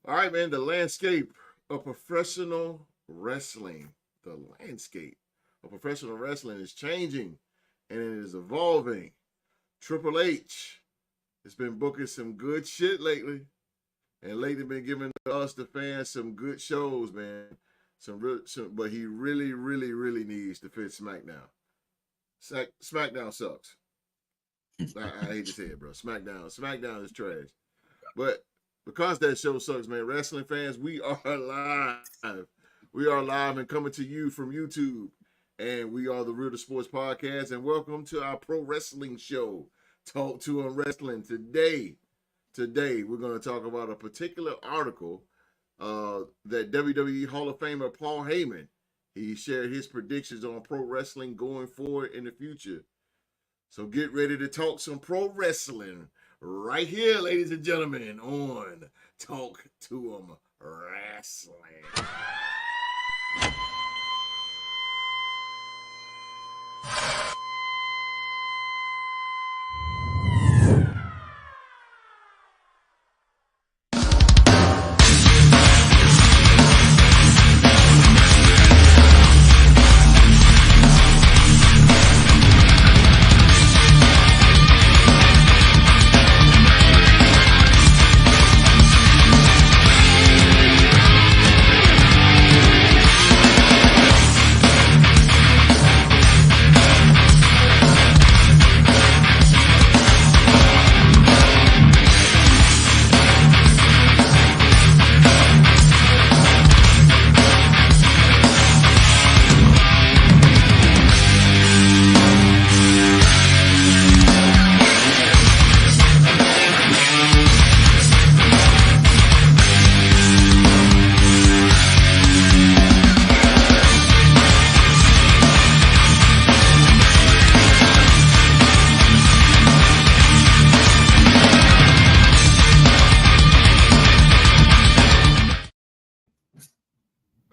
All right, man. The landscape of professional wrestling. The landscape of professional wrestling is changing and it is evolving. Triple H has been booking some good shit lately. And lately been giving us the fans some good shows, man. But he really needs to fit SmackDown. SmackDown sucks. I hate to say it, bro. SmackDown is trash. But because that show sucks, man, wrestling fans, we are live. We are live and coming to you from YouTube. And we are the Real to Sports Podcast. And welcome to our pro wrestling show, Talk to 'em Wrestling. Today, we're going to talk about a particular article that WWE Hall of Famer Paul Heyman, he shared his predictions on pro wrestling going forward in the future. So get ready to talk some pro wrestling right here, ladies and gentlemen, on Talk to 'em Wrestling.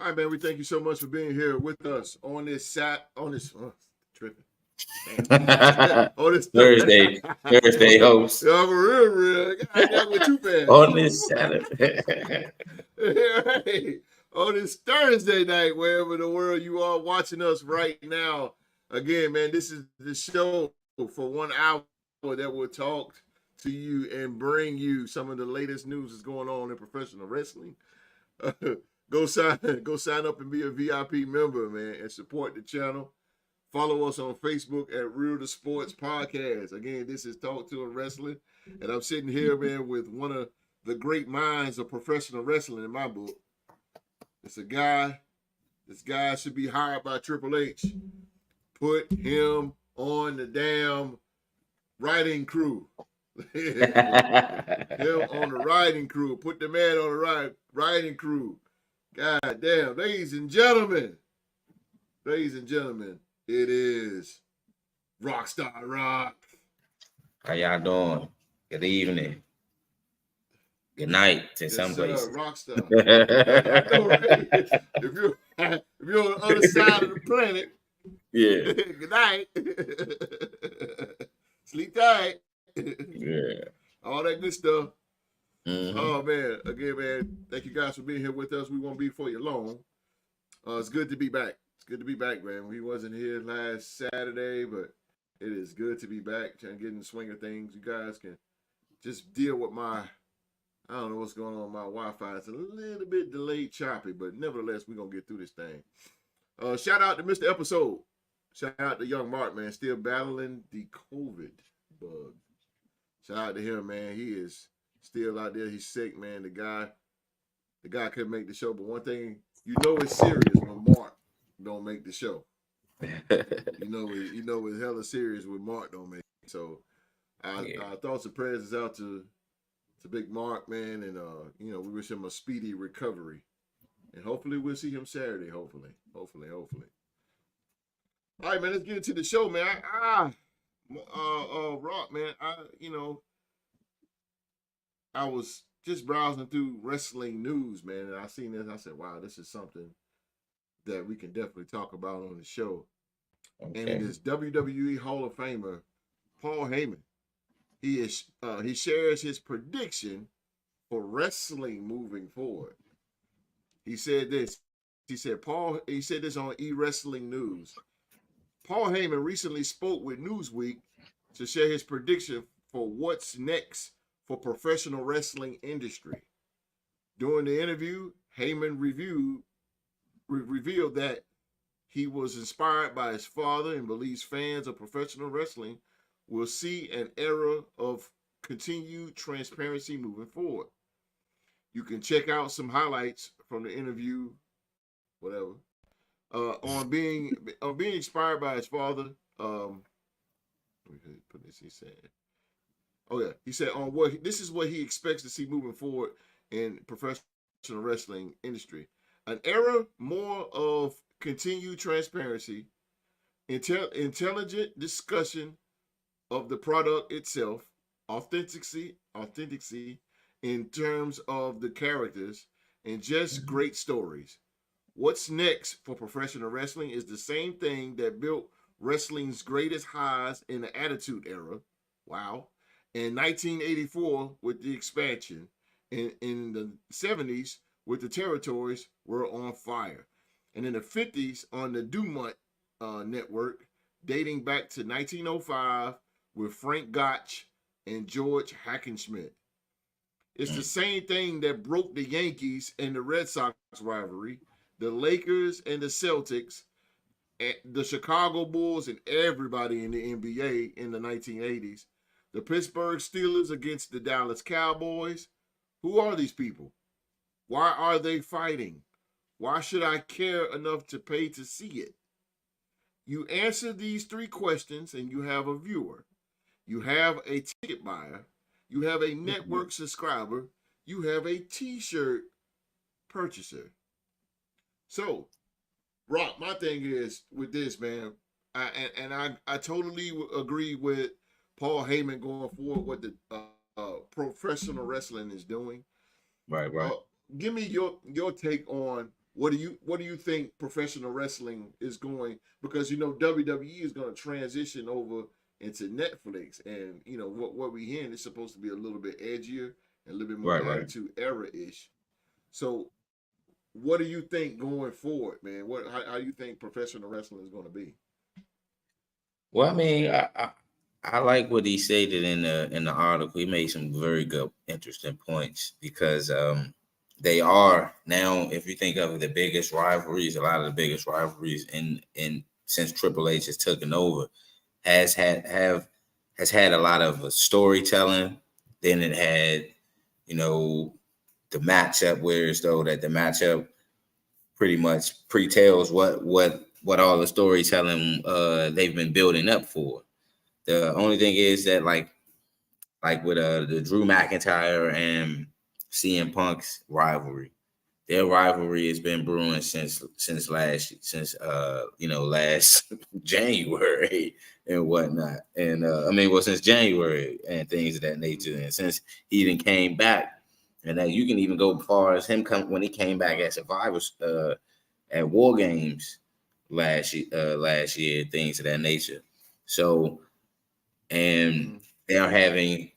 All right, man. We thank you so much for being here with us on this tripping. On this Thursday host Yeah, for real. God damn, we're too fast. on this Saturday. Hey, on this Thursday night, wherever the world you are watching us right now. Again, man, this is the show for 1 hour that will talk to you and bring you some of the latest news that's going on in professional wrestling. Go sign up and be a VIP member, man, and support the channel. Follow us on Facebook at Real to Sports Podcast. Again, this is Talk to 'em Wrestling, and I'm sitting here, man, with one of the great minds of professional wrestling in my book. It's a guy. This guy should be hired by Triple H. Put him on the damn writing crew. Him on the writing crew. Put the man on the writing crew. God damn, ladies and gentlemen, it is Rockstar Rock. How y'all doing? Good evening. Good night to some places. Rockstar. I know, right? If you're on the other side of the planet, Yeah. good night. Sleep tight. Yeah. All that good stuff. Mm-hmm. Oh man, again, man, thank you guys for being here with us. We won't be for you long. It's good to be back. It's good to be back, man. We wasn't here last Saturday, but it is good to be back. Trying to get in the swing of things. You guys can just deal with I don't know what's going on with my Wi-Fi. It's a little bit delayed, choppy, but nevertheless, we're gonna get through this thing. Shout out to Mr. Episode. Shout out to Young Mark, man, still battling the COVID bug. Shout out to him, man. He is still out there. He's sick, man. The guy couldn't make the show. But one thing, you know it's serious when Mark don't make the show. you know it's hella serious when Mark don't make it. So our thoughts and prayers is out to Big Mark, man, and we wish him a speedy recovery. And hopefully we'll see him Saturday. Hopefully. All right, man, let's get into the show, man. Rock, man, I was just browsing through wrestling news, man, and I seen this. I said, wow, this is something that we can definitely talk about on the show. Okay. And it is WWE Hall of Famer Paul Heyman. He shares his prediction for wrestling moving forward. He said this. He said this on E-Wrestling News. Paul Heyman recently spoke with Newsweek to share his prediction for what's next for professional wrestling industry. During the interview, Heyman revealed that he was inspired by his father and believes fans of professional wrestling will see an era of continued transparency moving forward. You can check out some highlights from the interview, whatever, on being inspired by his father. Let me put this. He said, "Oh yeah," he said on what this is what he expects to see moving forward in professional wrestling industry: an era more of continued transparency, intelligent discussion of the product itself, authenticity in terms of the characters, and just great stories. What's next for professional wrestling is the same thing that built wrestling's greatest highs in the Attitude Era. Wow. In 1984 with the expansion. In the 70s with the territories were on fire. And in the 50s on the Dumont network, dating back to 1905 with Frank Gotch and George Hackenschmidt. It's the same thing that broke the Yankees and the Red Sox rivalry, the Lakers and the Celtics, and the Chicago Bulls and everybody in the NBA in the 1980s. The Pittsburgh Steelers against the Dallas Cowboys. Who are these people? Why are they fighting? Why should I care enough to pay to see it? You answer these three questions and you have a viewer. You have a ticket buyer. You have a network subscriber. You have a t-shirt purchaser. So, Rock, my thing is with this, man, I totally agree with Paul Heyman going forward what the professional wrestling is doing. Right. Give me your take on what do you think professional wrestling is going, because WWE is going to transition over into Netflix, and what we hearing is supposed to be a little bit edgier and a little bit more Attitude Era ish. So what do you think going forward, man? How do you think professional wrestling is going to be? Well, I mean, I like what he stated in the article. He made some very good, interesting points because they are now, if you think of the biggest rivalries, a lot of the biggest rivalries in since Triple H has taken over has had a lot of storytelling. Then it had, the matchup, whereas though that the matchup pretty much pre-tells what all the storytelling they've been building up for. The only thing is that like with the Drew McIntyre and CM Punk's rivalry, their rivalry has been brewing since last January and whatnot, and since January and things of that nature, and since he even came back, and that you can even go as far as when he came back at Survivors at War Games last year, things of that nature. So, and they are having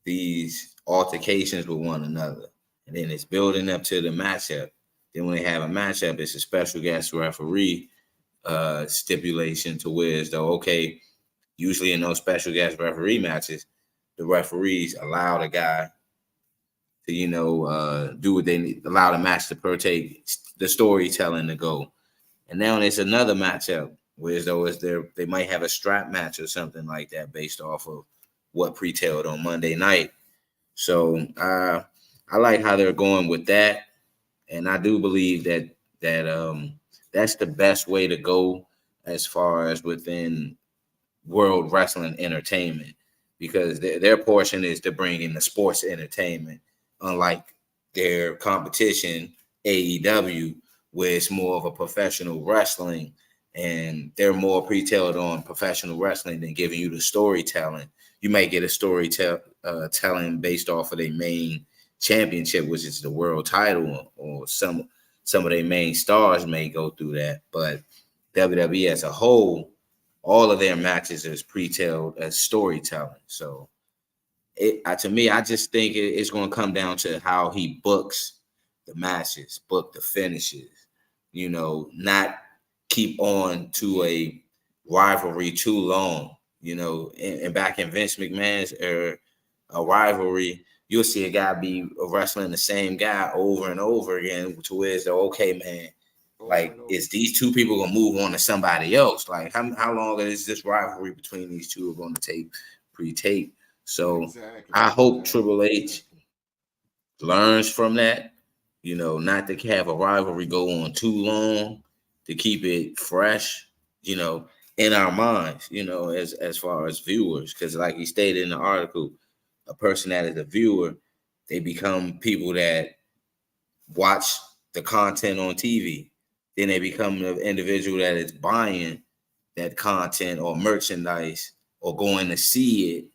these altercations with one another. And then it's building up to the matchup. Then when they have a matchup, it's a special guest referee stipulation to where it's though, okay, usually in those special guest referee matches, the referees allow the guy to, do what they need, allow the match to partake, the storytelling to go. And now there's another matchup, whereas though they might have a strap match or something like that based off of what pre-tailed on Monday night. So I like how they're going with that, and I do believe that that's the best way to go as far as within World Wrestling Entertainment, because their portion is to bring in the sports entertainment, unlike their competition AEW, where it's more of a professional wrestling, and they're more pre-tailed on professional wrestling than giving you the storytelling. You might get a storytelling based off of their main championship, which is the world title, or some of their main stars may go through that. But WWE as a whole, all of their matches is pre-tailed as storytelling. So To me, I just think it's going to come down to how he books the matches, book the finishes. Not keep on to a rivalry too long. And back in Vince McMahon's era, a rivalry, you'll see a guy be wrestling the same guy over and over again to where it's okay, man. over Like, and over. is these two people gonna move on to somebody else? Like, how long is this rivalry between these two going to take pre-tape? So Exactly. I hope Exactly. Triple H Exactly. learns from that, not to have a rivalry go on too long, to keep it fresh, in our minds, as far as viewers. Because like he stated in the article, a person that is a viewer, they become people that watch the content on TV. Then they become an individual that is buying that content or merchandise or going to see it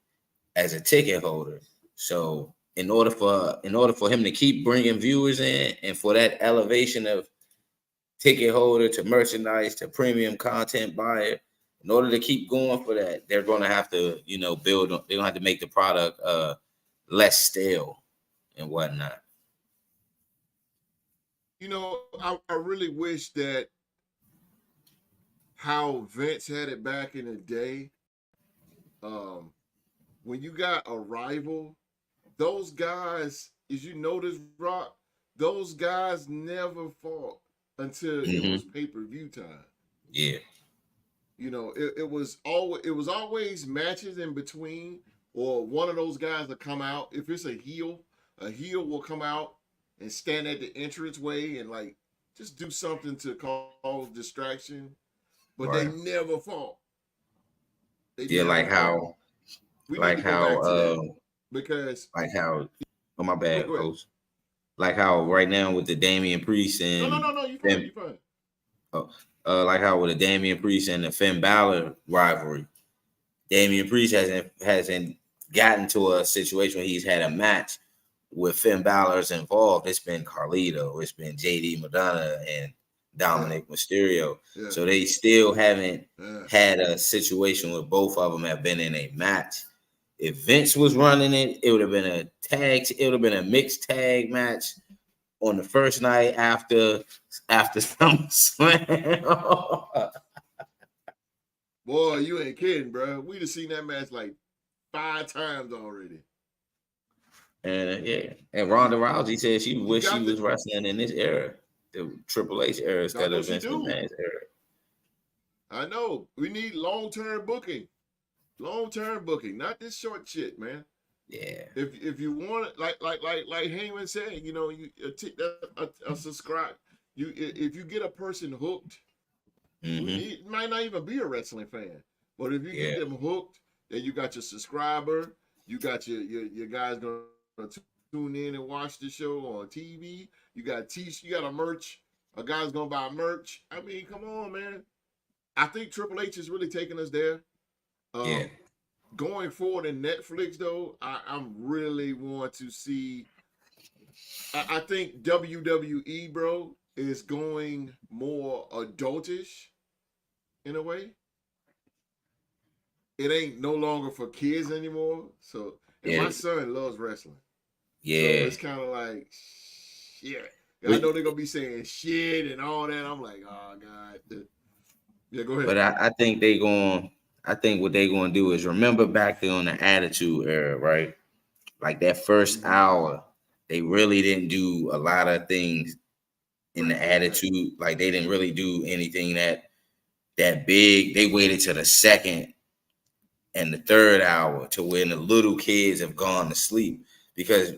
as a ticket holder. So in order for him to keep bringing viewers in, and for that elevation of ticket holder to merchandise to premium content buyer, in order to keep going for that, they're going to have to build. They're going to have to make the product less stale and whatnot. I really wish that how Vince had it back in the day. Um, when you got a rival, those guys, as you notice, Rock, those guys never fought until it was Mm-hmm. pay-per-view time. Yeah. It was always matches in between, or one of those guys will come out. If it's a heel will come out and stand at the entranceway and like just do something to cause distraction. But they Right. never fought. They Yeah. never Like fought. how. We need Like to go how. back to that because Like how. Oh, my go bad, ahead. coach. Like how right now with the Damian Priest and No. You fine. Finn, You fine. like how with the Damian Priest and the Finn Balor rivalry, Damian Priest hasn't gotten to a situation where he's had a match with Finn Balor's involved. It's been Carlito, it's been JD Madonna and Yeah. Dominic Mysterio. Yeah. So they still haven't Yeah. had a situation where both of them have been in a match. If Vince was running it, it would have been a tag. It would have been a mixed tag match on the first night after SummerSlam. Boy, you ain't kidding, bro. We'd have seen that match like 5 times already. Yeah, and Ronda Rousey said she You wished she got the. was wrestling in this era, the Triple H era, I instead know of she Vince do. McMahon's era. I know. We need long-term booking. Long-term booking, not this short shit, man. Yeah. If you want it, like Heyman said, you a subscribe. If you get a person hooked, Mm-hmm. it might not even be a wrestling fan, but if you get Yeah. them hooked, then you got your subscriber, you got your guys gonna tune in and watch the show on TV. You got a merch. A guy's gonna buy merch. I mean, come on, man. I think Triple H is really taking us there. Yeah. Um, Going forward in Netflix, though, I'm really want to see. I think WWE, bro, is going more adultish in a way. It ain't no longer for kids anymore. So, and Yeah. my son loves wrestling, so Yeah. it's kind of like shit. I know We, they're gonna be saying shit and all that. I'm like, oh god. Yeah, go but ahead. I think what they going to do is remember back there on the Attitude Era, right? Like that first Mm-hmm. hour, they really didn't do a lot of things in the Right. Attitude. Like they didn't really do anything that big. They waited till the second and the third hour to when the little kids have gone to sleep, because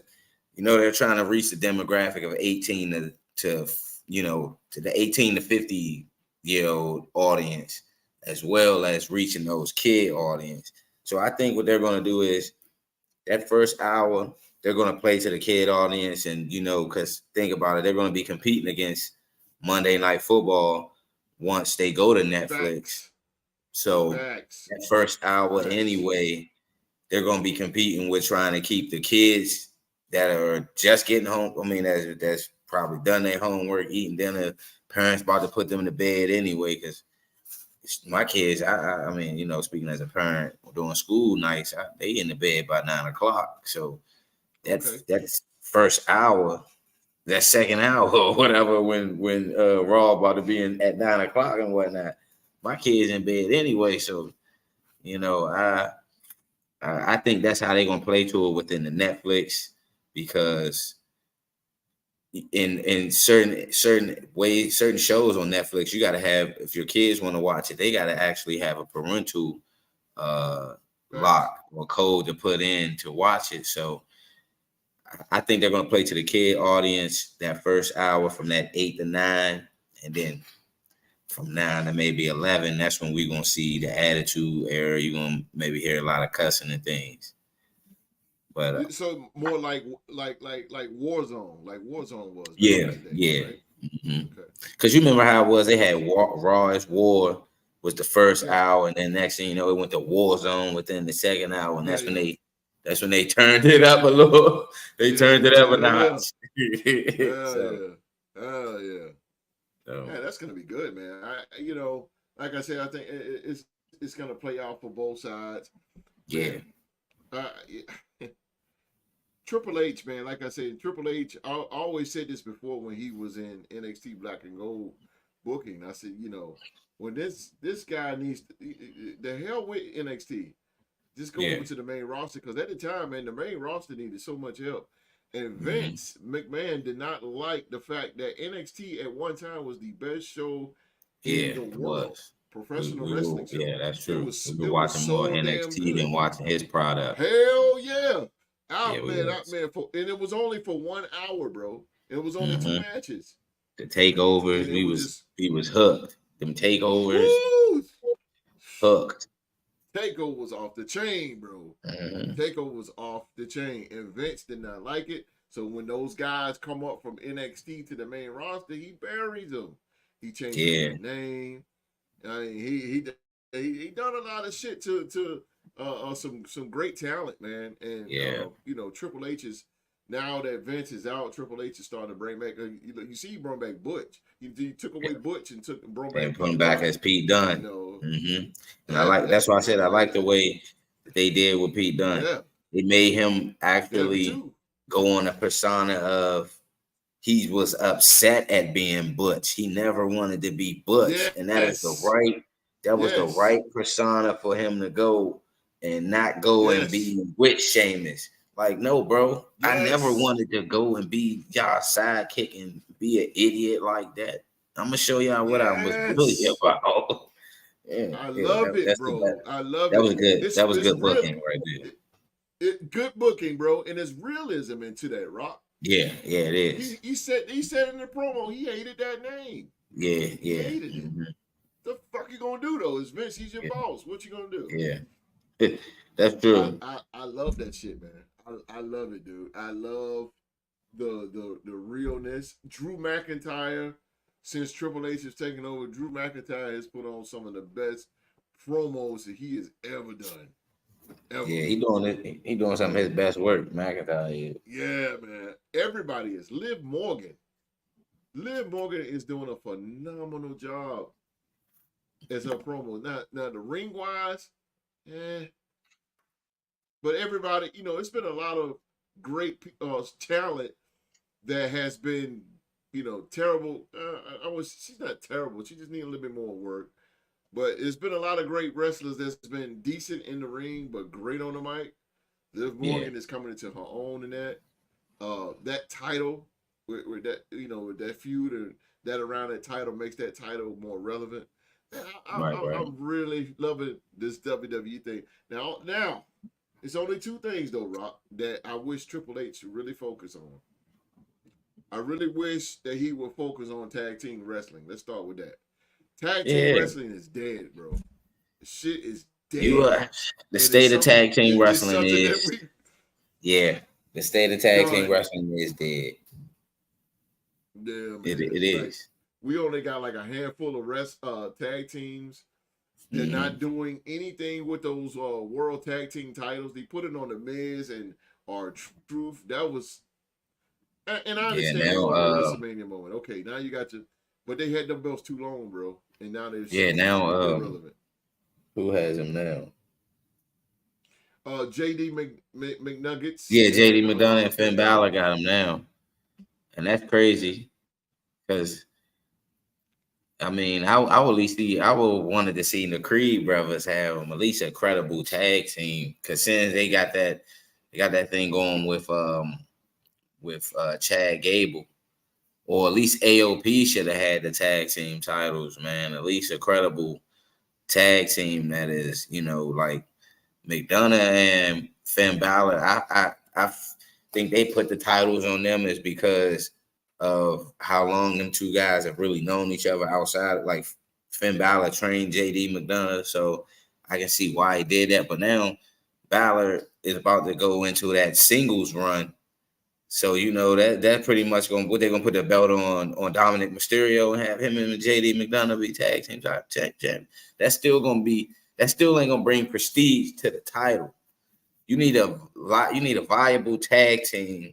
they're trying to reach the demographic of 18 to the 18 to 50-year old audience, as well as reaching those kid audience. So I think what they're going to do is that first hour they're going to play to the kid audience, and because think about it, they're going to be competing against Monday Night Football once they go to Netflix. Facts. So Facts. that first hour Facts. anyway, they're going to be competing with trying to keep the kids that are just getting home. I mean, that's probably done their homework, eating dinner. Parents about to put them to bed anyway, because my kids, I mean, speaking as a parent during school nights, they in the bed by 9 o'clock. So Okay. that's first hour, that second hour or whatever when Raw about to be in at 9 o'clock and whatnot. My kids in bed anyway, so you know, I think that's how they're gonna play to it within the Netflix because in certain ways, certain shows on Netflix, you gotta have if your kids want to watch it, they gotta actually have a parental Facts. lock or code to put in to watch it. So I think they're gonna play to the kid audience that first hour from that 8 to 9, and then from 9 to maybe 11, that's when we're gonna see the attitude era. You're gonna maybe hear a lot of cussing and things. But So more like Warzone, like Warzone was back in yeah, the day, yeah. right? Okay. Because you remember how it was? They had Raw as War was the first Yeah. hour, and then next thing you know, it went to War Zone within the second hour, and Yeah. Yeah. that's when they turned it up a little. They turned it up a Yeah. notch. Hell So, yeah. Hell yeah. so Yeah, that's gonna be good, man. Like I said, I think it's gonna play out for both sides, yeah, man. Uh, Triple H, man. Like I said, Triple H. I always said this before when he was in NXT Black and Gold booking. I said, when this guy needs the hell with NXT, just go yeah. over to the main roster because at the time, man, the main roster needed so much help. And Mm-hmm. Vince McMahon did not like the fact that NXT at one time was the best show in Yeah, the it world, was. professional wrestling Yeah, show. that's It true. was We were it was watching more so damn NXT good. than watching his product. Hell yeah, Yeah, out we man, was. and it was only for 1 hour, bro. It was only two Mm-hmm. matches, The and takeovers, it was just we was hooked. Them takeovers, woo. hooked. Takeover was off the chain, bro. Mm-hmm. Takeover was off the chain, and Vince did not like it. So when those guys come up from NXT to the main roster, he buries them. He changes Yeah, their name. I mean, he done a lot of shit to some great talent, man. And yeah. Triple H is now that Vince is out. Triple H is starting to bring back. You see, he brought back Butch. He took away Butch and brought And back put him Pete back Dunne. as Pete You Dunne. know Mm-hmm. And that's why I said I like the that way that they did with Pete Dunne. yeah, It made him yeah, me actually too. go on a persona of he was upset at being Butch. He never wanted to be Butch, and Yes, that was the yes, right persona for him to go and not go and yes, be with Sheamus. Like, no, bro, I never yes, wanted to go and be y'all sidekick and be an idiot like that. I'm gonna show y'all what I was really yes. about. Yeah, I yeah, love it, that's the best. bro. I love That it. was good. It's That was it's good real. booking right there. Good booking, bro, and there's realism into that. Rock. Yeah, yeah, it is. He said in the promo he hated that name. Yeah, He yeah, hated it. The fuck you gonna do though? It's Vince. He's your yeah, boss. What you gonna do? yeah. That's I true. I, I love that shit, man. I love it, dude. I love the realness. Drew McIntyre, since Triple H has taken over, Drew McIntyre has put on some of the best promos that he has ever done. Ever. Yeah, he doing it. He doing some of his best work. McIntyre is. Yeah, man. Everybody is. Liv Morgan. Liv Morgan is doing a phenomenal job as her promo. Now the ring wise, eh. But everybody, it's been a lot of great talent that has been, terrible. She's not terrible. She just needs a little bit more work. But it's been a lot of great wrestlers that's been decent in the ring, but great on the mic. Liv Yeah, Morgan is coming into her own in that. That title, with that, with that feud and that around that title makes that title more relevant. Man, right, right. I'm really loving this WWE thing. Now, it's only two things though, Rock, that I wish Triple H should really focus on. I really wish that he would focus on tag team wrestling. Let's start with that. Tag team Yeah, wrestling is dead, bro. Shit is you dead, the and it's state of something. tag team It's wrestling something that is we yeah. The state of tag team done. wrestling is dead. Yeah, It man. Like is. we only got like a handful of tag teams. They're not Mm-hmm. doing anything with those world tag team titles. They put it on the Miz and our Truth. That was, and I Yeah, understand they now wanted a WrestleMania moment. Okay, now you got your but they had them belts too long, bro, and now they're Yeah, so now irrelevant. who has him now? JD McNuggets Yeah, JD and McDonough and Finn Finn Balor Balor. got him now. And that's crazy because I mean, I would at least see I would wanted to see the Creed brothers have them at least a credible tag team because since they got that thing going with Chad Gable or at least AOP should have had the tag team titles, man. At least a credible tag team that is, like McDonough and Finn Balor. I think they put the titles on them is because of how long them two guys have really known each other outside. Like Finn Balor trained JD McDonough, so I can see why he did that. But now Balor is about to go into that singles run. So that pretty much they're gonna put the belt on Dominic Mysterio and have him and JD McDonough be tag team champ. That's still gonna be that still ain't gonna bring prestige to the title. You need a viable tag team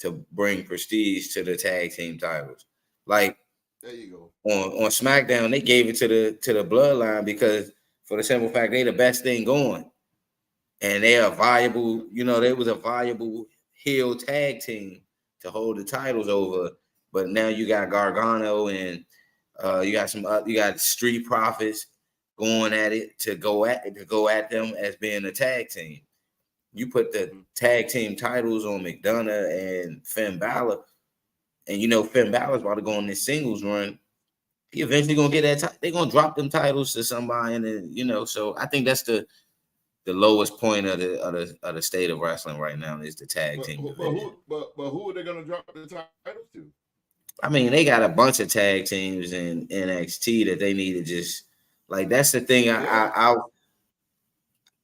to bring prestige to the tag team titles. Like there you go. On SmackDown, they gave it to the Bloodline because for the simple fact they the best thing going, and they are viable. They was a viable heel tag team to hold the titles over. But now you got Gargano and you got Street Profits going at it to go at them as being a tag team. You put the tag team titles on McDonough and Finn Balor, and Finn Balor's about to go on this singles run. He eventually gonna get that. They're gonna drop them titles to somebody, and then So I think that's the lowest point of the state of wrestling right now is the tag team division. But who are they gonna drop the titles to? I mean, they got a bunch of tag teams in NXT that they need to just like. That's the thing. I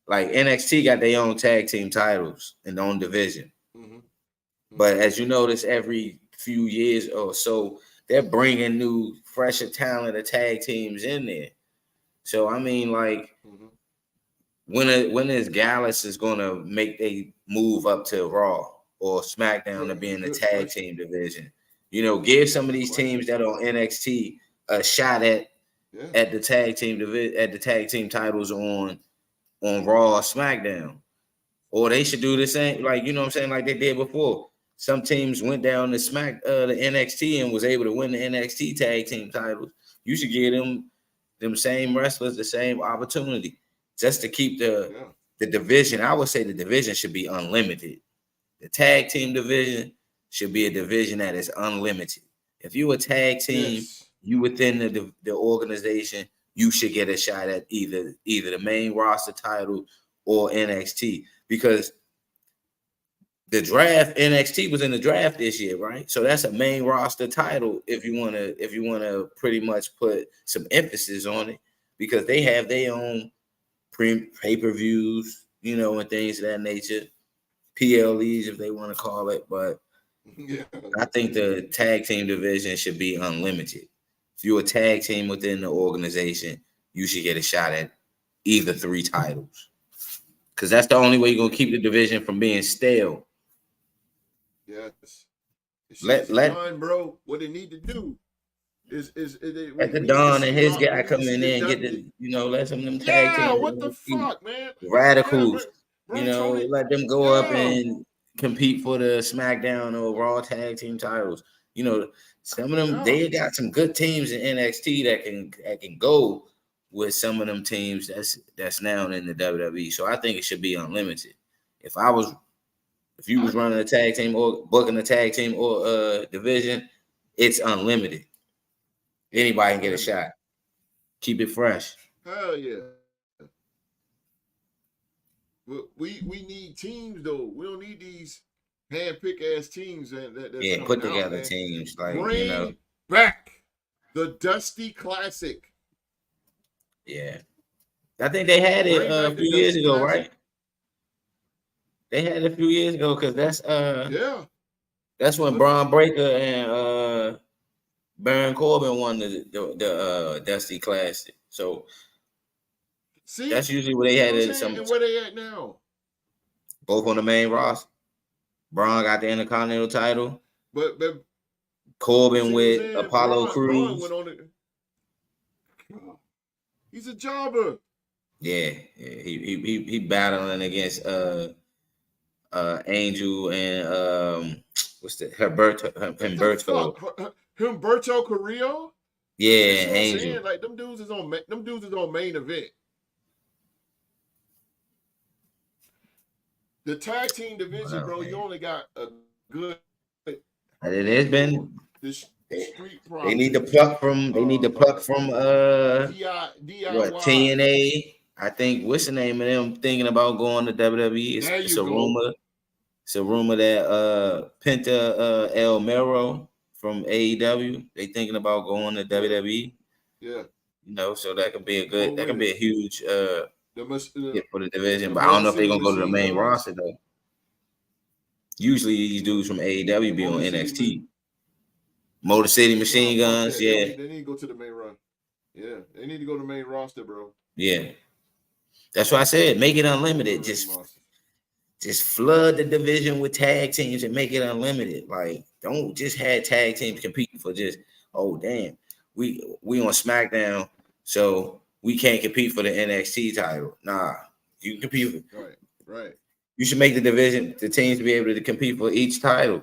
like NXT got their own tag team titles and their own division. Mm-hmm. But as you notice, every few years or so, they're bringing new, fresher talent of tag teams in there. So I mean, like, when is Gallus is gonna make a move up to Raw or SmackDown to be in the tag team division? Give some of these teams that are on NXT a shot at the tag team at the tag team titles on Raw or SmackDown. Or they should do the same, like what I'm saying, like they did before. Some teams went down to the NXT and was able to win the NXT tag team titles. You should give them same wrestlers the same opportunity just to keep the division. I would say the division should be unlimited. The tag team division should be a division that is unlimited. If you a tag team, you within the organization, you should get a shot at either the main roster title or NXT, because the draft, NXT was in the draft this year, right? So that's a main roster title if you wanna pretty much put some emphasis on it, because they have their own pay-per-views, and things of that nature, PLEs if they want to call it. But I think the tag team division should be unlimited. If you're a tag team within the organization, you should get a shot at either 3 titles, because that's the only way you're gonna keep the division from being stale. Yes. Let done, bro. What they need to do is let the Don and his guy come in there and get the let some of them tag teams. What the fuck, man? Radicals, let them go up and compete for the SmackDown or Raw tag team titles. Some of them they got some good teams in NXT that can go with some of them teams that's now in the WWE. So I think it should be unlimited. If you was running a tag team or booking a tag team or division, it's unlimited. Anybody can get a shot. Keep it fresh. Hell yeah. We need teams though. We don't need these hand-pick ass teams that put together teams like bring back the Dusty Classic. Yeah, I think they had it a few years ago, right? They had it a few years ago because that's when Braun Breaker and Baron Corbin won the Dusty Classic. So that's usually where they had it. And where they at now? Both on the main roster. Braun got the Intercontinental title. But Corbin See what I'm with saying? Apollo Braun went Crews. on it. He's a jobber. Yeah, he battling against Angel and what's the What the Humberto. fuck? Humberto Carrillo? This Yeah, is what I'm Angel. saying. Like them dudes is on main event. The tag team division, Wow, bro. You man. only got a good It has handful. been. The Street They need to Profits, pluck from. They need to pluck from. What DIY. TNA? I think. What's the name of them? Thinking about going to WWE. There It's you a go. rumor. It's a rumor that Penta El Mero from AEW. They thinking about going to WWE. Yeah. You know, so that could be a good. Go That with could be it. a huge The hit for the division. the But I don't Motor know if they're City gonna go to the Machine main Guns. roster though. Usually these dudes from The AEW be on Motor City. NXT. Motor City Nah, Machine fuck Guns, that. yeah, They need to go to the main roster. Yeah, they need to go to the main roster, bro. yeah. That's why I said make it They need to go unlimited. to the main roster. Just flood the division with tag teams and make it unlimited. Like, don't just have tag teams competing for just, oh damn, we on SmackDown, so we can't compete for the NXT title. Nah, you can compete. Right. You should make the division, the teams be able to compete for each title.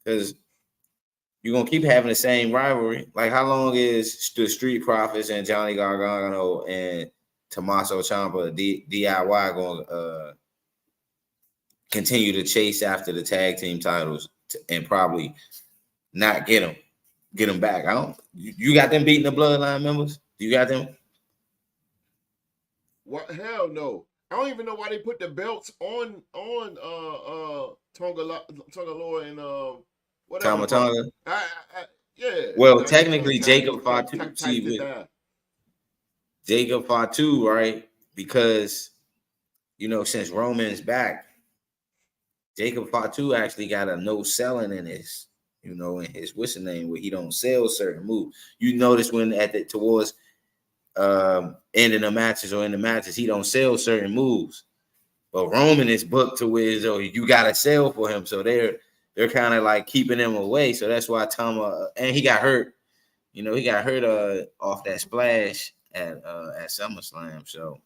Because you're gonna keep having the same rivalry. Like, how long is the Street Profits and Johnny Gargano and Tommaso Ciampa DIY going continue to chase after the tag team titles and probably not get them back? I don't. You got them beating the Bloodline members? You got them? What? Hell no. I don't even know why they put the belts on Tonga Loa and whatever the Tama fuck. Tonga? Yeah. Well, I just technically, Jacob Fatu. typed See, it with down. Jacob Fatu, right? Because since Roman's back, Jacob Fatu actually got a no selling in his what's the name, where he don't sell certain moves. You notice when towards ending the matches or in the matches, he don't sell certain moves. But Roman is booked to where you gotta sell for him. So they're kind of like keeping him away. So that's why Tama, and he got hurt. He got hurt off that splash at SummerSlam. So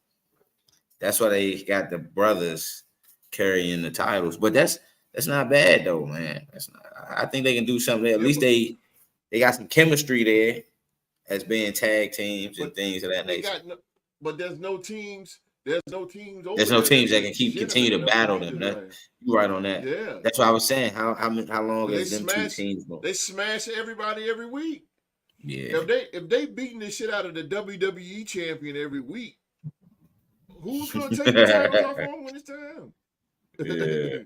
that's why they got the brothers carrying the titles. But that's not bad though, man. That's not. I think they can do something. At Yeah, least they got some chemistry there as being tag teams and things of that they nature. got no, but there's no teams. There's no teams over There's no there teams that can that's continue to legitimately battle them. undefeated. Right? You right on that. Yeah. That's what I was saying. How long They is them two smash. teams going? They smash everybody every week. Yeah. If they beating the shit out of the WWE champion every week, who's gonna take the titles off them when it's time? Yeah.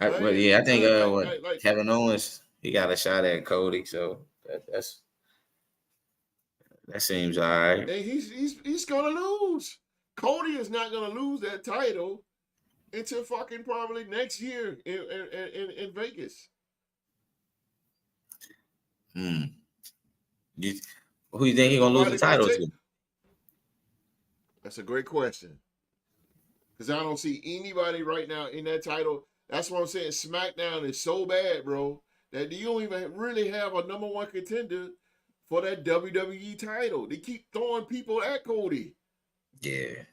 I think Like Kevin Owens, he got a shot at Cody, so that seems all right. and he's gonna lose. Cody is not gonna lose that title until fucking probably next year in Vegas. Who you think he's gonna lose the title to? That's a great question. Because I don't see anybody right now in that title. That's what I'm saying. SmackDown is so bad, bro, that you don't even really have a number one contender for that WWE title. They keep throwing people at Cody. Yeah.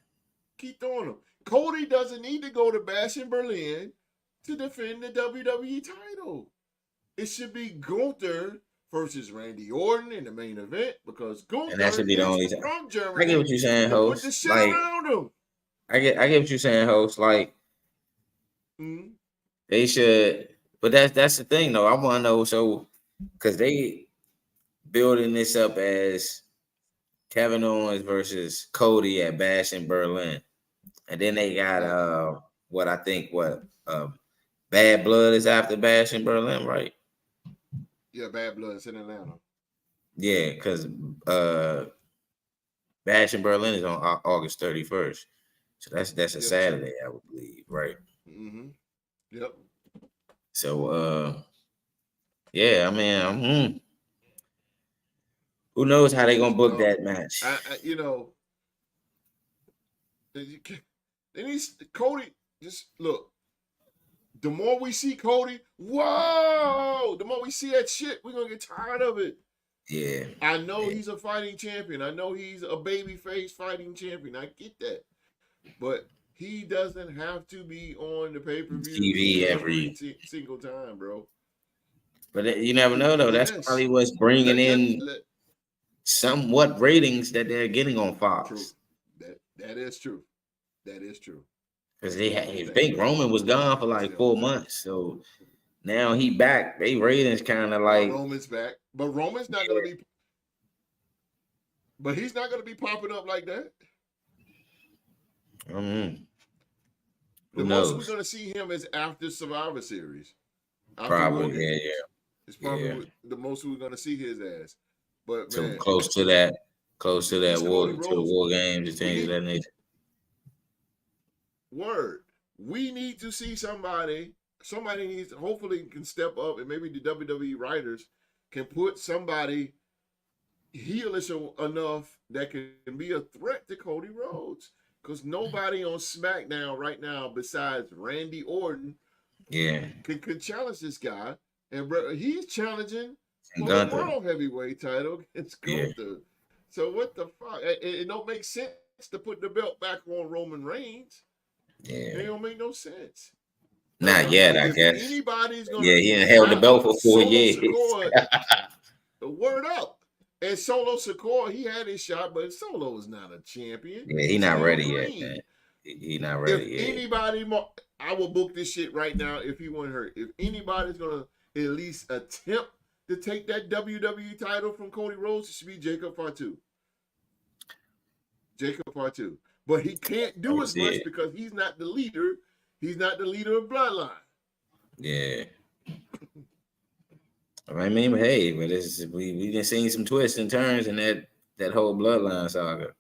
Keep throwing them. Cody doesn't need to go to Bash in Berlin to defend the WWE title. It should be Gunther versus Randy Orton in the main event because Gunther And that should be the only time. from Germany. I get what you're saying, host. Put the shit around him. I get what you're saying, host. Like, they should, but that's the thing, though. I want to know, so because they building this up as Kevin Owens versus Cody at Bash in Berlin, and then they got Bad Blood is after Bash in Berlin, right? Yeah, Bad Blood is in Atlanta. Yeah, because Bash in Berlin is on August 31st. So that's a Saturday, I would believe, right? Mm-hmm. Yep. So yeah, I mean, who knows how they gonna book that match? They need Cody. Just look. The more we see Cody, whoa! The more we see that shit, we're gonna get tired of it. Yeah. I know Yeah. he's a fighting champion. I know he's a babyface fighting champion. I get that. But he doesn't have to be on the pay-per-views TV every every. single time, bro. But you never know though. That's Yes. probably what's bringing Let, in let, somewhat ratings that they're getting on true. Fox. That is true. That is true. Because I That think is Roman true. was gone for like 4 months, so now he back. They ratings kind of Now like, Roman's back, but Roman's not gonna be. But he's not gonna be popping up like that. who The most we're knows? gonna see him is after Survivor Series, after War Probably, Games. It's yeah. probably the most we're gonna see his ass. But So man, close to that this war, Cody to the Rhodes, war games and we things of need that nature. word. We need to see somebody. Somebody needs hopefully can step up, and maybe the WWE writers can put somebody heelish enough that can be a threat to Cody Rhodes. Because nobody on SmackDown right now besides Randy Orton Yeah, can challenge this guy. And bro, he's challenging and for the Gunther. world heavyweight title against Yeah, Gunther. So what the fuck? It don't make sense to put the belt back on Roman Reigns. yeah. It don't make no sense. Not yet, I If guess. anybody's Yeah, gonna, he done held the belt for 4 Solo years. Sikoa, word up. And Solo Sikoa, he had his shot, but Solo is not a champion. Yeah, he He's not still ready yet, green. man. He not If ready yet. anybody more, I will book this shit right now if he wasn't hurt. If anybody's gonna at least attempt to take that WWE title from Cody Rhodes, it should be Jacob Fatu. Jacob Fatu. But he can't do as much because he's not the leader. He's not the leader of Bloodline. Yeah. I mean, hey, but we done seen some twists and turns in that whole Bloodline saga.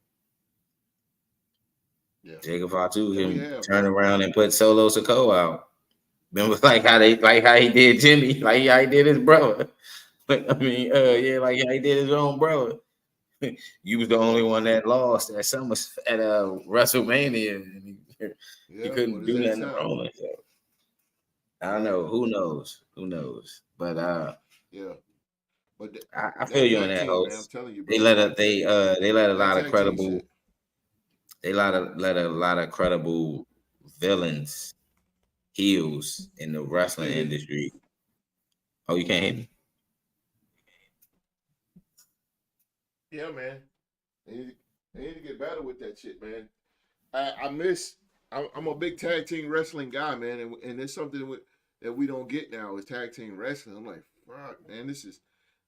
Yeah. Jacob Fatu Yeah, can turn around and put Solo Sikoa out. Remember, like how he did Jimmy, like how he did his brother. But I mean, yeah, like how he did his own brother. You was the only one that lost at WrestleMania. And he couldn't do nothing wrong. So, I don't know. Who knows? Who knows? But yeah. But I feel you on that, team, man, I'm host. telling you, bro. They let a lot of credible. Shit. They let a lot of credible villains, heels in the wrestling industry. Oh, you can't hear me? Yeah, man. They need to get better with that shit, man. I'm a big tag team wrestling guy, man, and it's something that we don't get now is tag team wrestling. I'm like, fuck, man,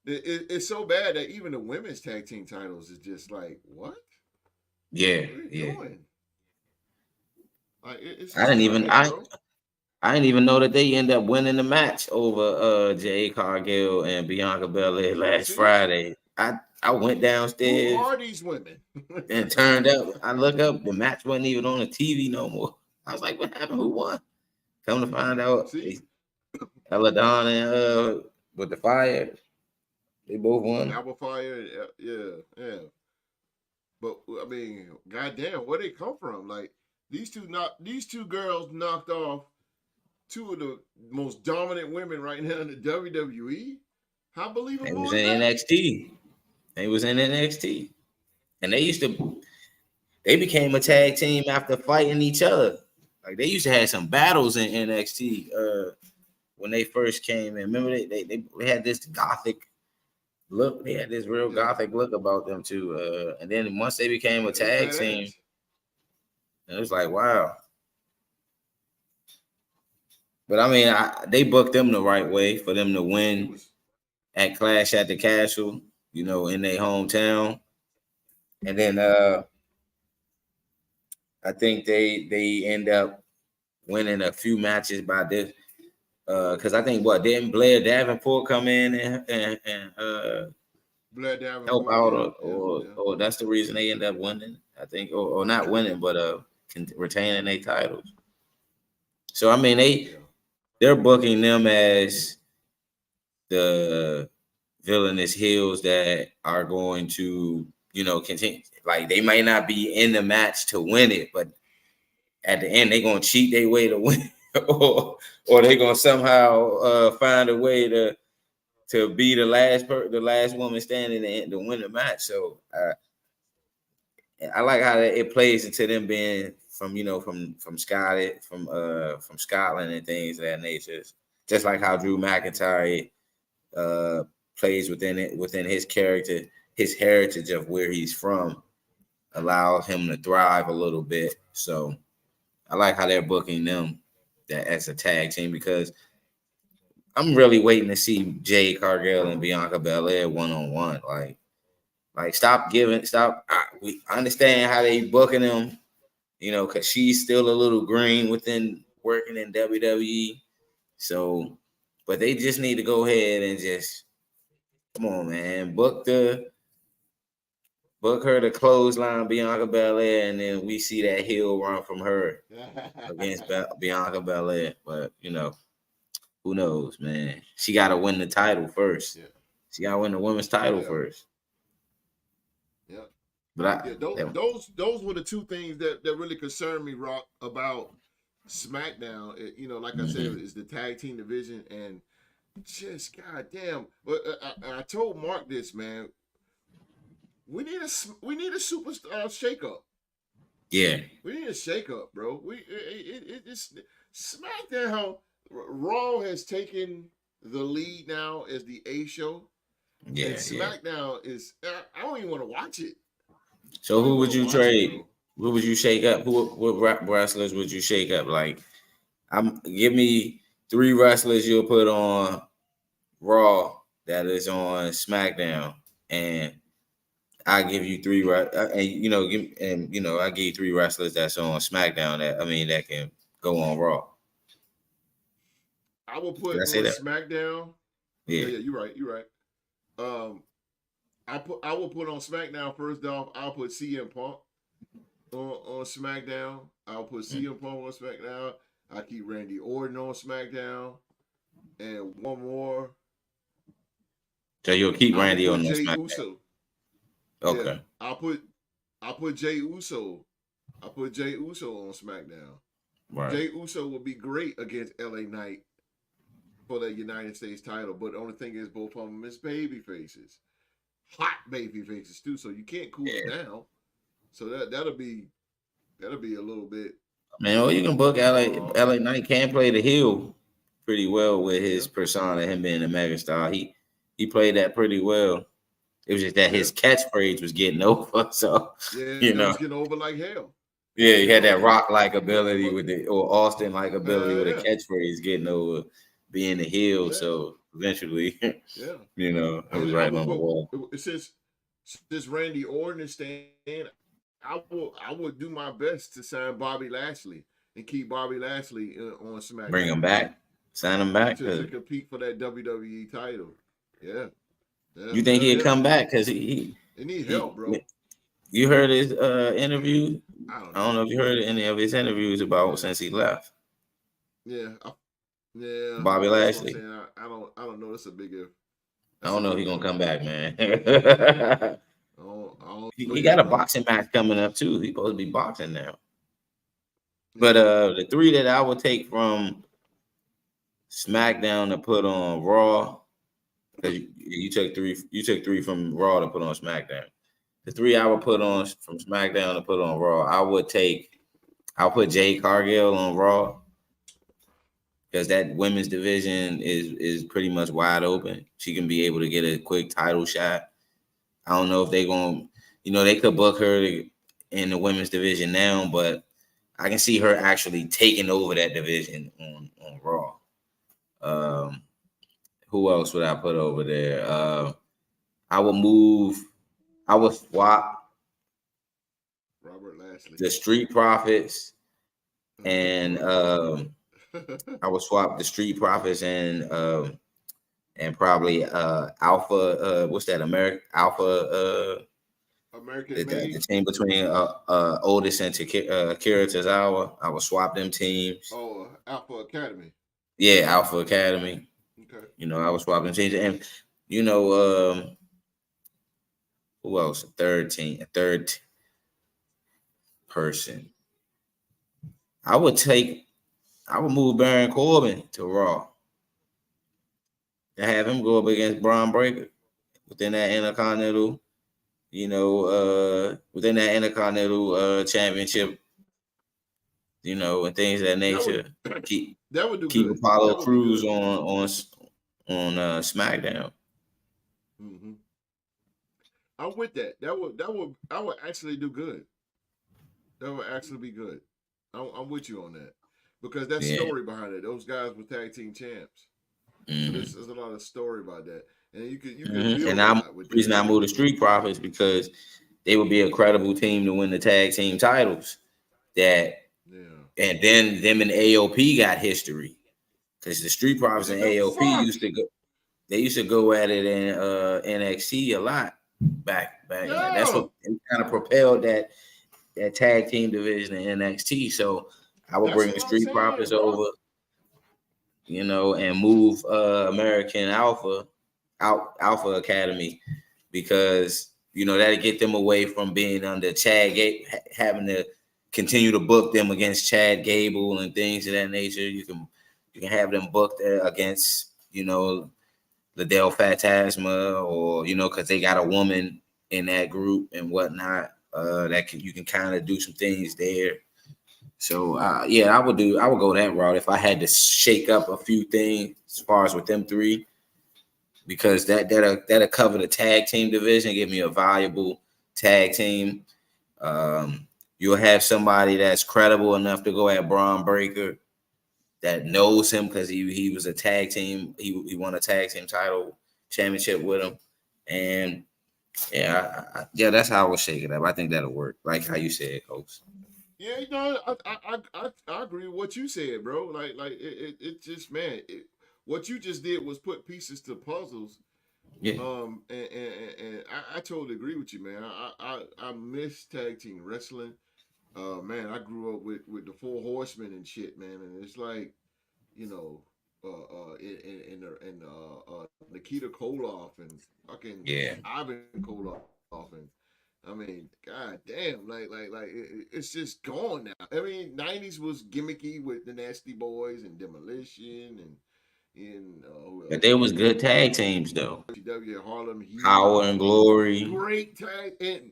it's so bad that even the women's tag team titles is just like, what? Yeah, what are you doing? Like, I didn't even know that they end up winning the match over Jade Cargill and Bianca Belair last Friday. I went downstairs. Who are these women? And turned up. I look up, the match wasn't even on the TV no more. I was like, what happened? Who won? Come to find out, Eladon and with the Fire, they both won. Alba Fire, yeah. But I mean, goddamn, where they come from? Like these two girls knocked off two of the most dominant women right now in the WWE. How believable They was in NXT. They was in NXT. And they became a tag team after fighting each other. Like they used to have some battles in NXT when they first came in. Remember they had this gothic look. They had this real gothic look about them too. And then once they became a tag team, it was like, wow. But I mean, they booked them the right way for them to win at Clash at the Castle, in their hometown. And then I think they end up winning a few matches by this. Because I think didn't Blair Davenport come in and Blair Davenport help out, or that's the reason they end up winning. I think, or not winning, but retaining their titles. So I mean, they're booking them as the villainous heels that are going to continue. Like they might not be in the match to win it, but at the end they're gonna cheat their way to win. or they gonna somehow find a way to be the last woman standing and to win the match. So I like how it plays into them being from Scotland from Scotland and things of that nature. Just like how Drew McIntyre plays within his character, his heritage of where he's from allows him to thrive a little bit. So I like how they're booking them that as a tag team because I'm really waiting to see Jade Cargill and Bianca Belair 1-on-1. Like stop. We understand how they booking them, because she's still a little green within working in WWE. So, but they just need to go ahead and just come on, man, book her to clothesline Bianca Belair, and then we see that heel run from her against Bianca Belair. But who knows, man? She got to win the title first. Yeah. She got to win the women's title first. Yeah. But those were the two things that really concerned me, Rock, about SmackDown. Like I said, is the tag team division, and just goddamn. But I told Mark this, man. We need a superstar shakeup. Yeah, we need a shakeup, bro. It's SmackDown. Raw has taken the lead now as the A show. Yeah, and SmackDown is. I don't even want to watch it. So who would you trade? Who would you shake up? What wrestlers would you shake up? Like, give me 3 wrestlers you'll put on Raw that is on SmackDown, and I give you 3 I give you 3 wrestlers that's on SmackDown that can go on Raw. I will put on SmackDown. Yeah, you're right. I will put on SmackDown first off. I'll put CM Punk on SmackDown. I'll put CM Punk on SmackDown. I keep Randy Orton on SmackDown, and one more. So you'll keep Randy on SmackDown. Uso. Okay. Yeah, I'll put Jey Uso. I'll put Jey Uso on SmackDown. Right. Jey Uso will be great against LA Knight for the United States title, but the only thing is both of them is baby faces. Hot baby faces too, so you can't cool it down. So that'll be a little bit. Man, well, you can book LA Knight can play the heel pretty well with his persona, him being a megastar. He played that pretty well. It was just that his catchphrase was getting over. So it was getting over like hell. Yeah, he had that Rock-like ability or Austin-like ability with a catchphrase getting over being a heel. Yeah. So eventually, it was right on the wall. Since Randy Orton is staying, I will do my best to sign Bobby Lashley and keep Bobby Lashley on SmackDown. Bring him back, sign him back to compete for that WWE title. Yeah. You think he'd come back because he need help, bro. You heard his interview? I don't know if you heard any of his interviews about since he left. Yeah. Bobby Lashley. I don't know. That's a big if. I don't know if he's gonna come back, man. He got a boxing match coming up too. He's supposed to be boxing now. But the 3 that I would take from SmackDown to put on Raw, because you took 3 from Raw to put on SmackDown. The 3 I would put on from SmackDown to put on Raw, I'll put Jade Cargill on Raw because that women's division is pretty much wide open. She can be able to get a quick title shot. I don't know if they're going, they could book her in the women's division now, but I can see her actually taking over that division on Raw. Who else would I put over there? I would swap Robert Lashley, the Street Profits, and I would swap the Street Profits and probably Alpha. What's that? Alpha. American the team between Otis and Akira Tozawa. I would swap them teams. Oh, Alpha Academy. Yeah, Alpha Academy. Okay. I would swap them teams, and who else? A third person. I would take I would move Baron Corbin to Raw and have him go up against Braun Breaker within that Intercontinental, within that Intercontinental championship, and things of that That would nature. Keep that would do keep good. Apollo That would be Crews good. on SmackDown. Hmm. I'm with that. I would actually do good. That would actually be good. I'm with you on that because that Yeah. story behind it. Those guys were tag team champs, so Hmm. there's a lot of story about that, and you could And build a I'm lot with the reason that. I moved the Street Profits because they would be a credible team to win the tag team titles. That Yeah. and then them and AOP got history because the Street Profits and The AOP fuck? used to go. They used to go at it in NXT a lot back in that. That's Yeah. what kind of propelled that tag team division in NXT. So I would That's bring the what I'm Street saying, Profits bro. over, and move American Alpha Academy because that'll get them away from being under having to continue to book them against Chad Gable and things of that nature. You can have them booked against Liddell Phantasma or because they got a woman in that group and whatnot. You can kind of do some things there. So yeah, I would go that route if I had to shake up a few things as far as with them three because that'll cover the tag team division, give me a valuable tag team. You'll have somebody that's credible enough to go at Braun Breaker that knows him because he was a tag team. He won a tag team title championship with him, and yeah, yeah, that's how I would shake it up. I think that'll work, like how you said, Coach. Yeah, I agree with what you said, bro. Like it just man, what you just did was put pieces to puzzles. Yeah, And I totally agree with you, man. I miss tag team wrestling. Man, I grew up with the Four Horsemen and shit, man, and it's like you know, Nikita Koloff and fucking yeah, Ivan Koloff and I mean, god damn, it's just gone now. I mean, '90s was gimmicky with the Nasty Boys and Demolition and who but else? they was good tag teams though. WCW Harlem Heat, Power and Glory. great tag and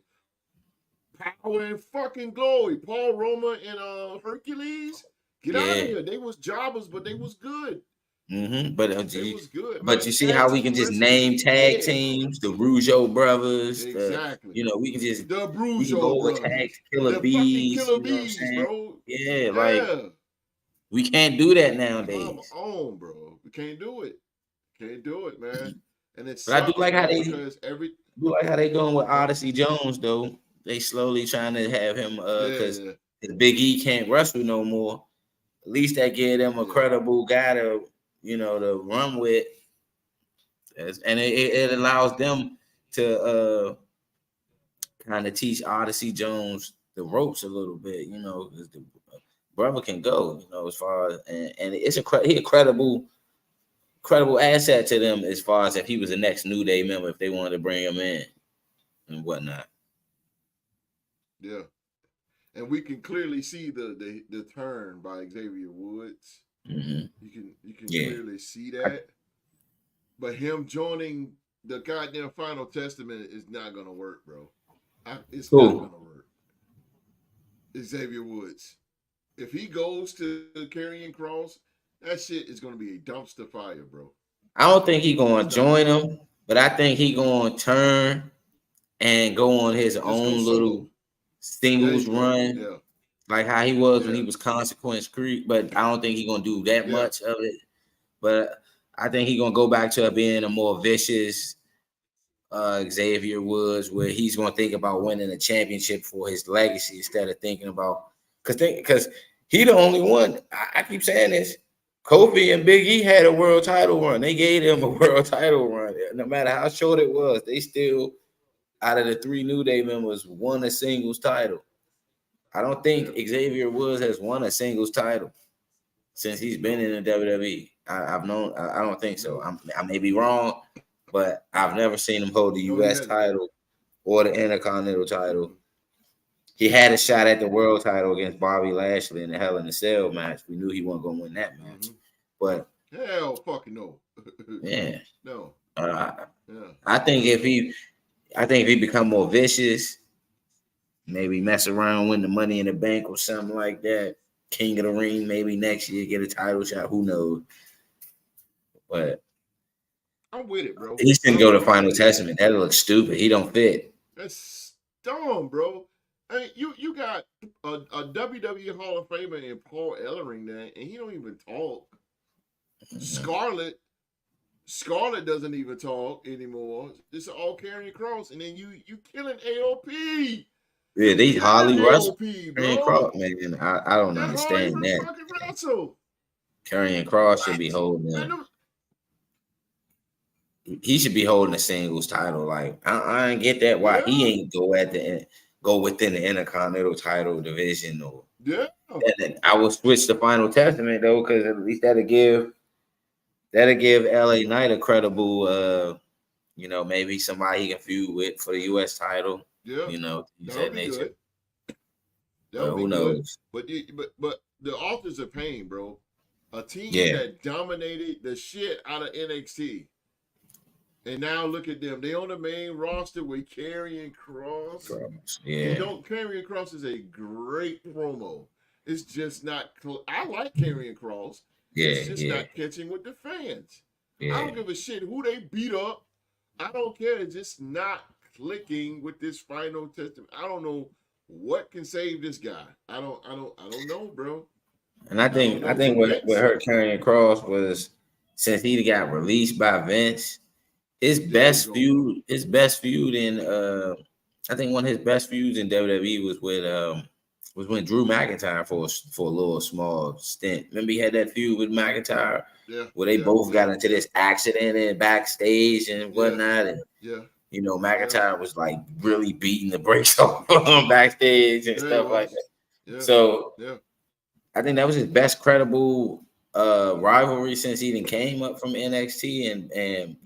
Power and fucking Glory. Paul Roma and Hercules. Get out of Yeah. here. They was jobbers, but they was good. But They was good, but man. you see Tag how we can team just wrestling is name tag dead, bro. teams, the Rougeau brothers, Exactly. The we can go Brujo over tags, brothers. Killer The fucking Bees. Killer You know what I'm Bees, saying? bro. Yeah, like Yeah. we can't do that Come nowadays. on, bro. We can't do it. Can't do it, man. And it But I do sucks, like how man, they because every going with huh? Odyssey Jones though. They slowly trying to have him because Yeah, Big E can't wrestle no more. At least that gave them a yeah. credible guy to run with, and it allows them to kind of teach Odyssey Jones the ropes a little bit, 'cause the brother can go, as far as and it's he a credible asset to them as far as if he was the next New Day member if they wanted to bring him in and whatnot. Yeah. And we can clearly see the turn by Xavier Woods. Hmm. You can Yeah, clearly see that. But him joining the goddamn Final Testament is not gonna work, bro. It's not cool. gonna work. Xavier Woods. If he goes to Carrying Cross, that shit is gonna be a dumpster fire, bro. I don't think he It's going to not gonna join work. them, but I think he going to turn and go on his Just go own solo. little There singles you go. run, Yeah. like how he was when he Yeah. was Consequence Creek. But I don't think he gonna do that Yeah. much of it. But I think he gonna go back to being a more vicious Xavier Woods, where he's gonna think about winning a championship for his legacy instead of thinking about because he the only one. I keep saying this. Kofi and Big E had a world title run. They gave him a world title run. No matter how short it was, they still out of the three New Day members won a singles title. I don't think Yeah. Xavier Woods has won a singles title since he's been No. in the WWE. Have known. I don't think so. No. I may be wrong, but I've never seen him hold the No, he U.S. hasn't. title or the Intercontinental title. Mm-mm. He had a shot at the world title against Bobby Lashley in the Hell in a Cell match. We knew he wasn't gonna win that match, but hell, fucking no. yeah, No. yeah. I think if he become more vicious, maybe mess around, win the Money in the Bank or something like that. King of the Ring, maybe next year get a title shot. Who knows? But I'm with it, bro. he shouldn't go to Final Testament. That looks stupid. He don't fit. That's dumb, bro. I mean, you got a WWE Hall of Famer in Paul Ellering there, and he don't even talk. Scarlett doesn't even talk anymore. It's all Karrion Kross, and then you killing AOP. Yeah, these Holly Russell, bro. Cross, man. I don't understand that. Fucking Russell. Karrion Kross should be holding them. He should be holding a singles title. Like I ain't get that why he ain't go within the Intercontinental title division or And then I will switch to Final Testament though, because at least that'll give LA Knight a credible maybe somebody he can feud with for the US title. Yeah. That nature. Who knows? But the authors of pain, bro. A team that dominated the shit out of NXT. And now look at them. They on the main roster with Karrion Kross. Yeah. Karrion Kross is a great promo. It's just not. I like Karrion Kross. It's just not catching with the fans. I don't give a shit who they beat up. I don't care. It's just not clicking with this Final Testament. I don't know what can save this guy. I don't know, bro. And I think what hurt Karrion Kross was since he got released by Vince. His best feud in I think one of his best feuds in WWE was when Drew McIntyre for a little small stint. Remember he had that feud with McIntyre where they both got into this accident and backstage and whatnot. And McIntyre was like really beating the brakes off on backstage and stuff like that. Yeah. So I think that was his best credible rivalry since he even came up from NXT and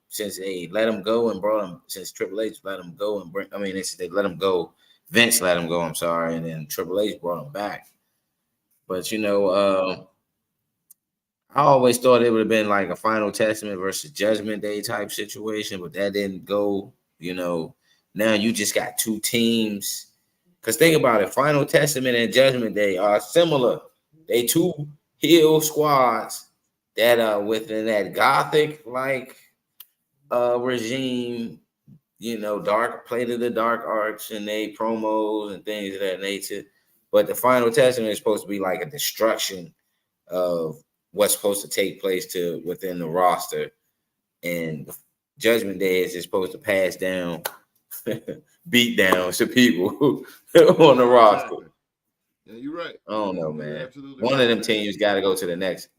since they let him go and brought him, since Triple H let him go and they let him go, Vince let him go, I'm sorry, and then Triple H brought him back. But I always thought it would have been like a Final Testament versus Judgment Day type situation, but that didn't go. Now you just got two teams. Because think about it, Final Testament and Judgment Day are similar. They two heel squads that are within that gothic regime, dark play to the dark arts and they promos and things of that nature. But the Final Testament is supposed to be like a destruction of what's supposed to take place within the roster, and Judgment Day is just supposed to pass down beat downs to people on the roster. Yeah, you're right. I don't know, man. One of them teams got to go to the next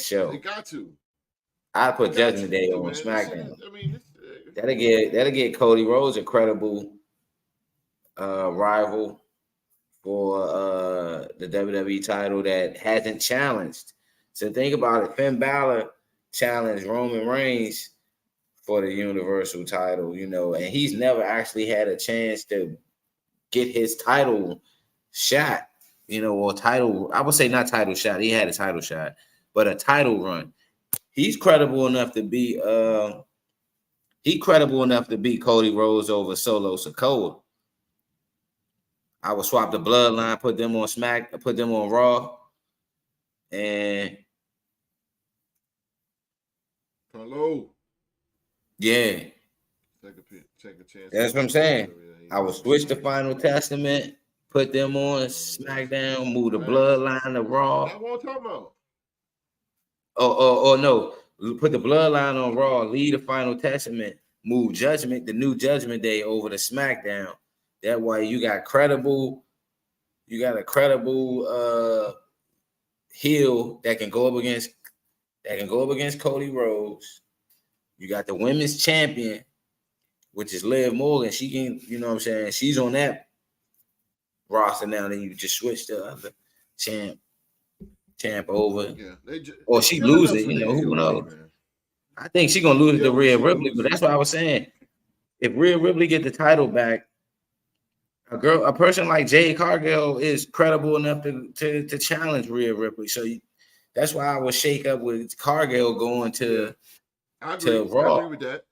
show. They got to. I put Judgment Day on SmackDown. That'll get Cody Rhodes a credible rival for the WWE title that hasn't challenged. So think about it. Finn Balor challenged Roman Reigns for the Universal title, and he's never actually had a chance to get his title shot, or title. I would say not title shot. He had a title shot, but a title run. He's credible enough to be Cody Rhodes over Solo Sikoa. I would swap the bloodline, put them on Raw, and Hello. Yeah. Take a chance. That's what I'm saying. I would switch the Final Testament, put them on SmackDown, move the bloodline to Raw. That's what I'm talking about. Oh, no. Put the bloodline on Raw, lead the Final Testament, move the new Judgment Day over to SmackDown. That way you got a credible heel that can go up against Cody Rhodes. You got the women's champion, which is Liv Morgan. She can, she's on that roster now. Then you just switch the other champ over. Yeah, or she loses, who knows? Man. I think she's gonna lose to Rhea Ripley, but that's what I was saying. If Rhea Ripley get the title back, a person like Jade Cargill is credible enough to challenge Rhea Ripley. So that's why I would shake up with Cargill going Yeah, I agree. to I Raw agree with that.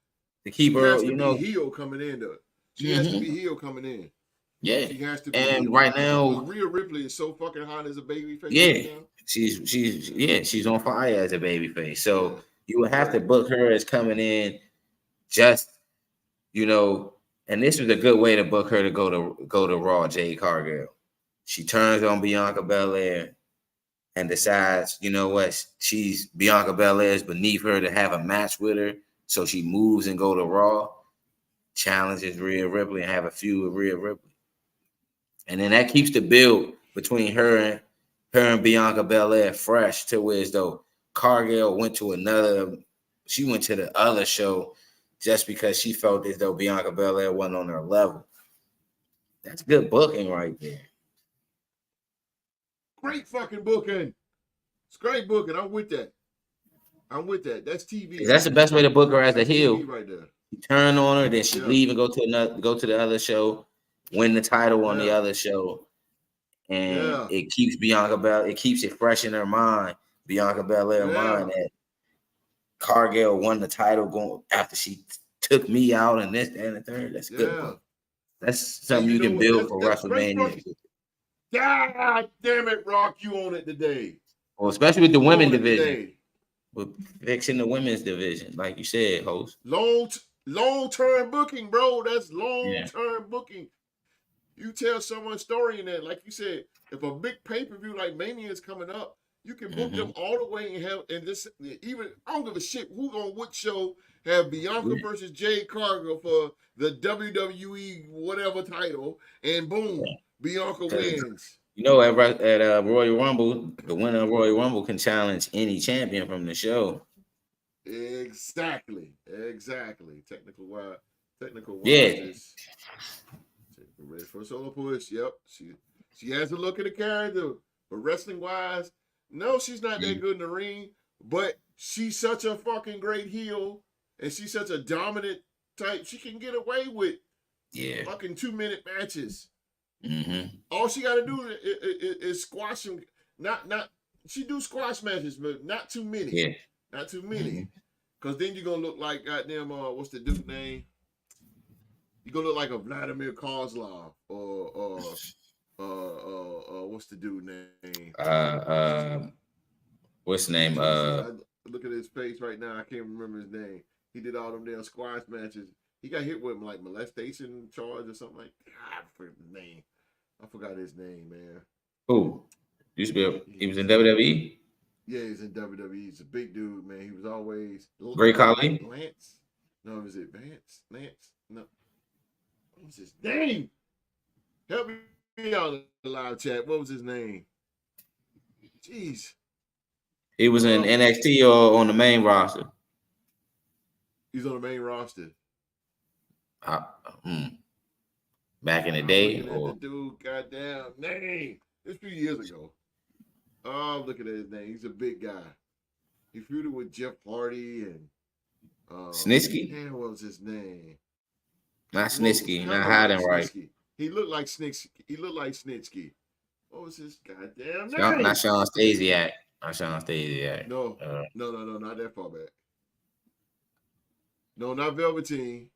to keep She her, has to be heel coming in though. She has to be hmm heel coming in. yeah. She has to be And heel right because now, Rhea Ripley is so fucking hot as a baby face right yeah, now. she's on fire as a babyface. So Yeah, you would have to yeah, book her as coming in just you know, and this was a good way to book her to go to Raw. Jade Cargill. She turns on Bianca Belair and decides, you know what, she's Bianca Belair is beneath her to have a match with her, so she moves and go to Raw, challenges Rhea Ripley and have a feud with Rhea Ripley, and then that keeps the build between her and Bianca Belair fresh to where as though Cargill went to another, she went to the other show just because she felt as though Bianca Belair wasn't on her level. That's good booking right there. great fucking booking. It's great booking. I'm with that. I'm with that. That's 'Cause TV. that's the best way to book her as a That's TV heel. right there. You turn on her, then she Yeah, leave and go to the other show, win the title on the yeah, other show, and yeah, it keeps it keeps it fresh in her mind, Bianca Belair yeah, mind that Cargill won the title going after she took me out and this and the third. That's good yeah. book. That's And something you you know can what? build That's for that's great WrestleMania. booking. God damn it, Rock, you own it today. Well, especially with the You women own it division, today. with fixing the women's division, like you said, host. Long term booking, bro. That's long Yeah. term booking. You tell someone's story in that, like you said, if a big pay per view like Mania is coming up, you can book them Mm-hmm. all the way and have and this even I don't give a shit who on what show have Bianca Yeah. versus Jade Cargill for the WWE whatever title, and boom, Bianca Because wins. you know, at Royal Rumble, the winner of Royal Rumble can challenge any champion from the show. Exactly, exactly. Technical wise Yeah, is ready for a solo push. Yep, she has a look at the character, but wrestling wise, no, she's not that mm, good in the ring. But she's such a fucking great heel, and she's such a dominant type. She can get away with yeah, fucking 2 minute matches. mm-hmm. All she got to do is squash them. Not she do squash matches, but not too many. Yeah, Not too mm-hmm. many. Cause then you're gonna look like goddamn what's the dude name? You're gonna look like a Vladimir Kozlov or what's the dude name? Uh, uh, what's the name? Jesus, I look at his face right now. I can't remember his name. He did all them damn squash matches. He got hit with like molestation charge or something like. God, I forgot his name. I forgot his name, man. Who used to be? He was in He's WWE. yeah, he's in WWE. He's a big dude, man. He was always Great Khali. Lance. No, was it Vance? Lance? No, what was his name? Help me out in the live chat. What was his name? Jeez. He was in Oh, NXT or on the main roster. he's on the main roster. Uh, mm, Back in the I'm day, looking at the or dude. Goddamn name. It's a few years ago. Oh, I'm looking at his name. He's a big guy. He feuded with Jeff Hardy and Snitsky? damn, what was his name? Not Well, it was Snitsky, kind not of like hiding right. Snitsky. He looked like Snitsky. He looked like Snitsky. What was his goddamn Not name? Sean Stasiak. Not Sean Stasiak. No, Uh, no, not that far back. No, not Velveteen.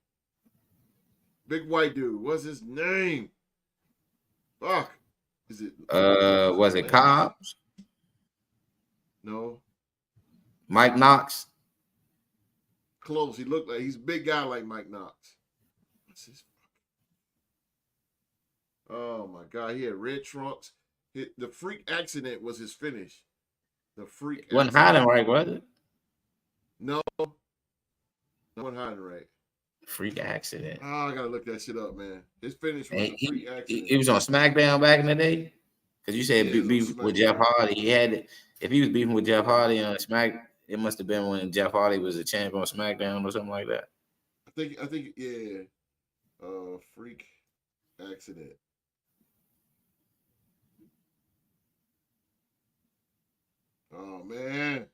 Big white dude. What's his name? Fuck. Is it was it Lance? Cobb? No. Mike Knox? Close. He looked like he's a big guy like Mike Knox. What's his Oh my god, he had red trunks. The freak accident was his finish. The freak Wasn't accident. hiding right, was it? No, no one hiding right. Freak accident. Oh, I gotta look that shit up, man. His finish was And a freak accident. he was on SmackDown back in the day. Because you said Yeah, it was beef on with Jeff SmackDown. Hardy. He had it. If he was beefing with Jeff Hardy on Smack, it must have been when Jeff Hardy was a champion on SmackDown or something like that. I think yeah. Freak accident. Oh man.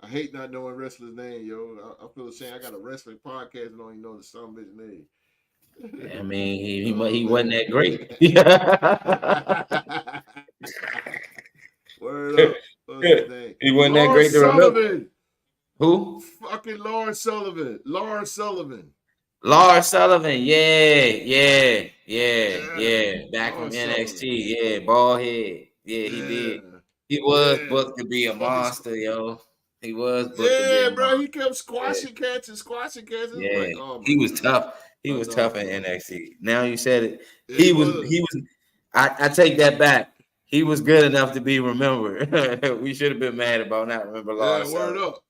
I hate not knowing wrestlers' name, yo. I feel ashamed. I got a wrestling podcast and don't even know the son of his name. I mean, Oh he wasn't man. that great. Word up. What's his name? He wasn't that Lawrence great to remember. Sullivan. Who? Fucking Lawrence Sullivan. Lawrence Sullivan. Lars Sullivan. Yeah. Yeah. Back from Lawrence Sullivan. NXT. Yeah, bald head. Yeah, he did. Yeah. He was Yeah. booked to be a Fucking monster, yo. He was booked to be yeah, a bro. He monster. kept Yeah, squashing cats. It was yeah. like, oh my He was God. tough. He was tough in Bro. NXT. Now you said it. Yeah, he was. He was I take that back. He was good enough to be remembered. We should have been mad about not remember Yeah, Lars word Sullivan. up.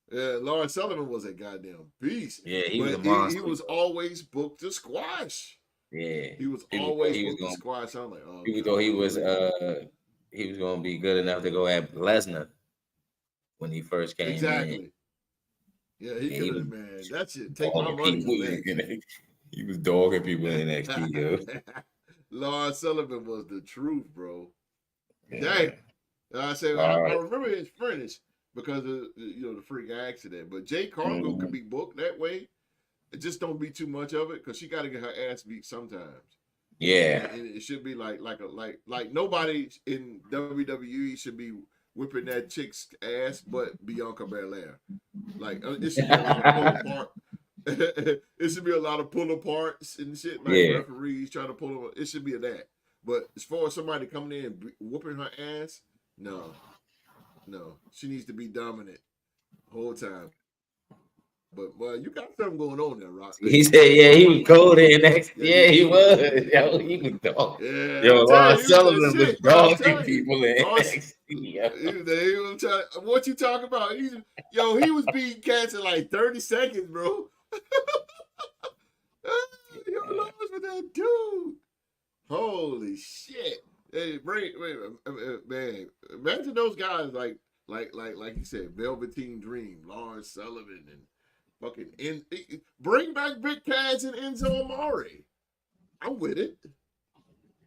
Yeah, Lawrence Sullivan was a goddamn beast. Yeah, he was a But he monster, was bro. always booked to squash. Yeah. He was People thought always booked to squash. I'm like, oh people thought God, here we go. he was gonna be good enough to go at Lesnar when he first came in. Exactly. Yeah, he And could he was have, man. That shit, take my dogging money people on that. in NXT. He was dogging people in NXT, yo. Lawrence Sullivan was the truth, bro. Yeah. Dang. I said, All I right. remember his finish because of the freak accident. But Jay Cargo Mhm. could be booked that way. It just don't be too much of it because she got to get her ass beat sometimes. Yeah. And it should be like nobody in WWE should be whipping that chick's ass but Bianca Belair. Like it should be a lot of pull apart. It should be a lot of pull aparts and shit. Like Yeah. referees trying to pull them. It should be a that. But as far as somebody coming in and whooping her ass, no. She needs to be dominant the whole time. But you got something going on there, Rock. He said, yeah, he was cold in NXT. Yeah, Yeah, he was. Yo, he was dog. yeah, Yo, I'm telling Lars you, he was that Sullivan was shit, bro. I'm dogging telling you. people in Lost, NXT. Yo. he was trying, what you talking about? He was beating cats in like 30 seconds, bro. Yo, lost with that dude. Holy shit. Hey, man. Imagine those guys like you said, Velveteen Dream, Lawrence Sullivan, and fucking bring back Big Cass and Enzo Amore. I'm with it.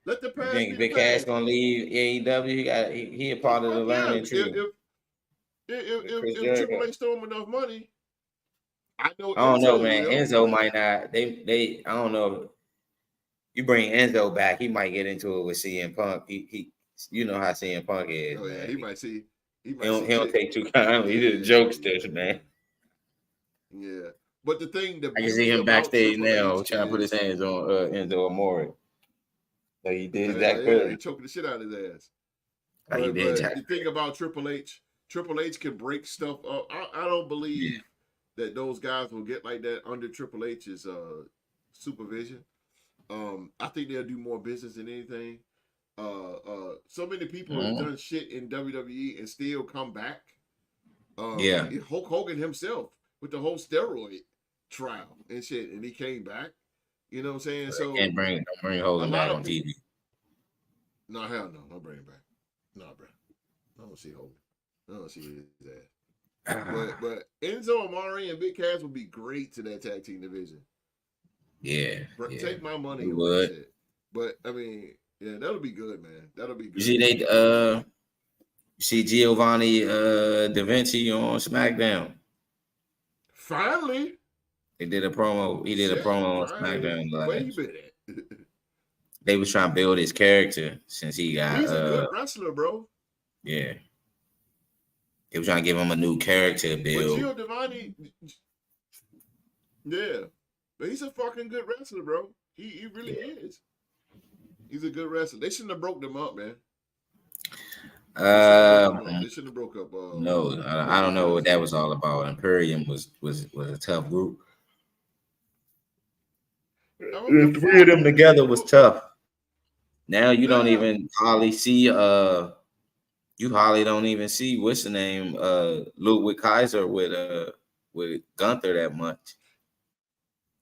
Let the You past be think the Big Cass past. gonna leave AEW? He a part of the Fuck yeah. learning tree. Chris If Triple Jericho. H throw him enough money, I know I don't know, Enzo man. will. Enzo might not. They. I don't know. You bring Enzo back, he might get into it with CM Punk. You know how CM Punk is, Oh yeah, man. he might see He don't shit. take too kindly. He's a Yeah, jokester, man. yeah. But the I can see beauty him about backstage Triple now H trying to put his is, hands on Enzo Amore. Like he did Jack yeah, he Perry. choking the shit out of his ass. Like he did But Jack the Perry. thing about Triple H can break stuff up. I don't Yeah. believe that those guys will get like that under Triple H's supervision. I think they'll do more business than anything. So many people have Mhm. done shit in WWE and still come back. Yeah. Hulk Hogan himself with the whole steroid trial and shit, and he came back. You know what I'm saying? So Don't bring a Hogan lot back of on people. TV. No, hell no, don't bring him back. No, bro. I don't see Hogan. I don't see his ass. But Enzo Amore and Big Cass would be great to that tag team division. Yeah. Take my money He on that would. shit. But I mean, yeah, that'll be good, man. That'll be You good. see you see Giovanni Da Vinci on SmackDown. Finally, They did a promo. He did a shit. promo on Finally, SmackDown where you last. been at? They was trying to build his character since he got He's a good wrestler, bro. yeah. They was trying to give him a new character But build. Gio Devani, yeah, but he's a fucking good wrestler, bro. He really is. He's a good wrestler. They shouldn't have broke them up, man. They shouldn't have broke up. No, I don't know what that was all about. Imperium was a tough group. The three of them together was tough. Now you don't even hardly see you hardly don't even see what's the name Ludwig Kaiser with Gunther that much.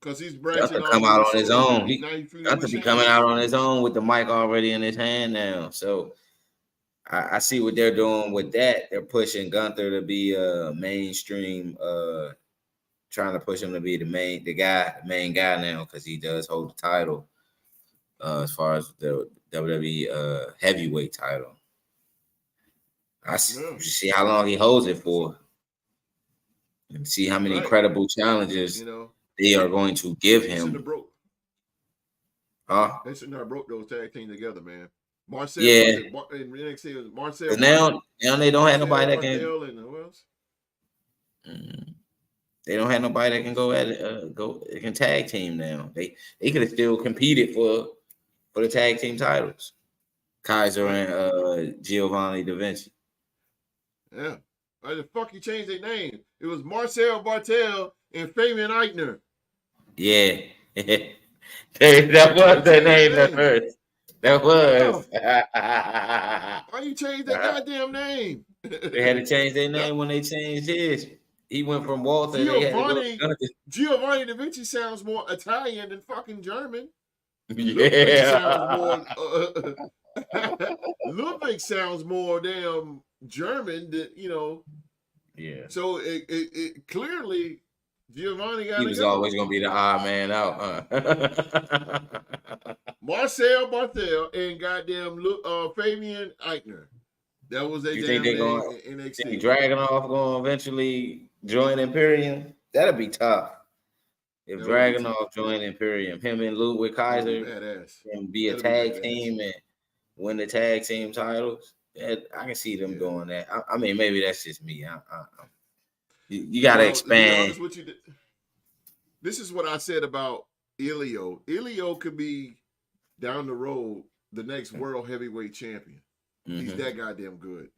Because he's branching Gunther off come with out his on his solo. own. Now he feuding Gunther with be coming Sheamus. out on his own with the mic already in his hand now. So I see what they're doing with that. They're pushing Gunther to be mainstream, trying to push him to be the main guy now because he does hold the title as far as the WWE heavyweight title. See how long he holds it for, and see how many credible challenges they are going to give He shouldn't him. have broke. Huh? They should not broke those tag team together, man. Marcel Yeah. was it in NXT? It was Marcel. Cause now they don't have nobody that can. Martel and who else? They don't have nobody that can go at it. They can tag team now. They could have still competed for the tag team titles. Kaiser and Giovanni Da Vinci. Yeah. Why the fuck you changed their name? It was Marcel Bartel and Fabian Eichner. Yeah. That was their name at first. That was. Why you change that goddamn name? They had to change their name when they changed his. He went from Walter. Giovanni Da Vinci sounds more Italian than fucking German. Yeah. Ludwig sounds more damn German than, you know. Yeah. So it clearly Giovanni got. He was always gonna be the odd man out, huh? Marcel Barthel and goddamn Fabian Eichner. That was a damn name in NXT. Think Dragunov gonna eventually join Imperium? That'll be tough. If Dragunov join Imperium, him and Ludwig Kaiser can be a tag team and win the tag team titles. I can see them doing that. I mean, maybe that's just me. You got to expand. This is what I said about Ilio. Ilio could be down the road the next world heavyweight champion. Mm-hmm. He's that goddamn good.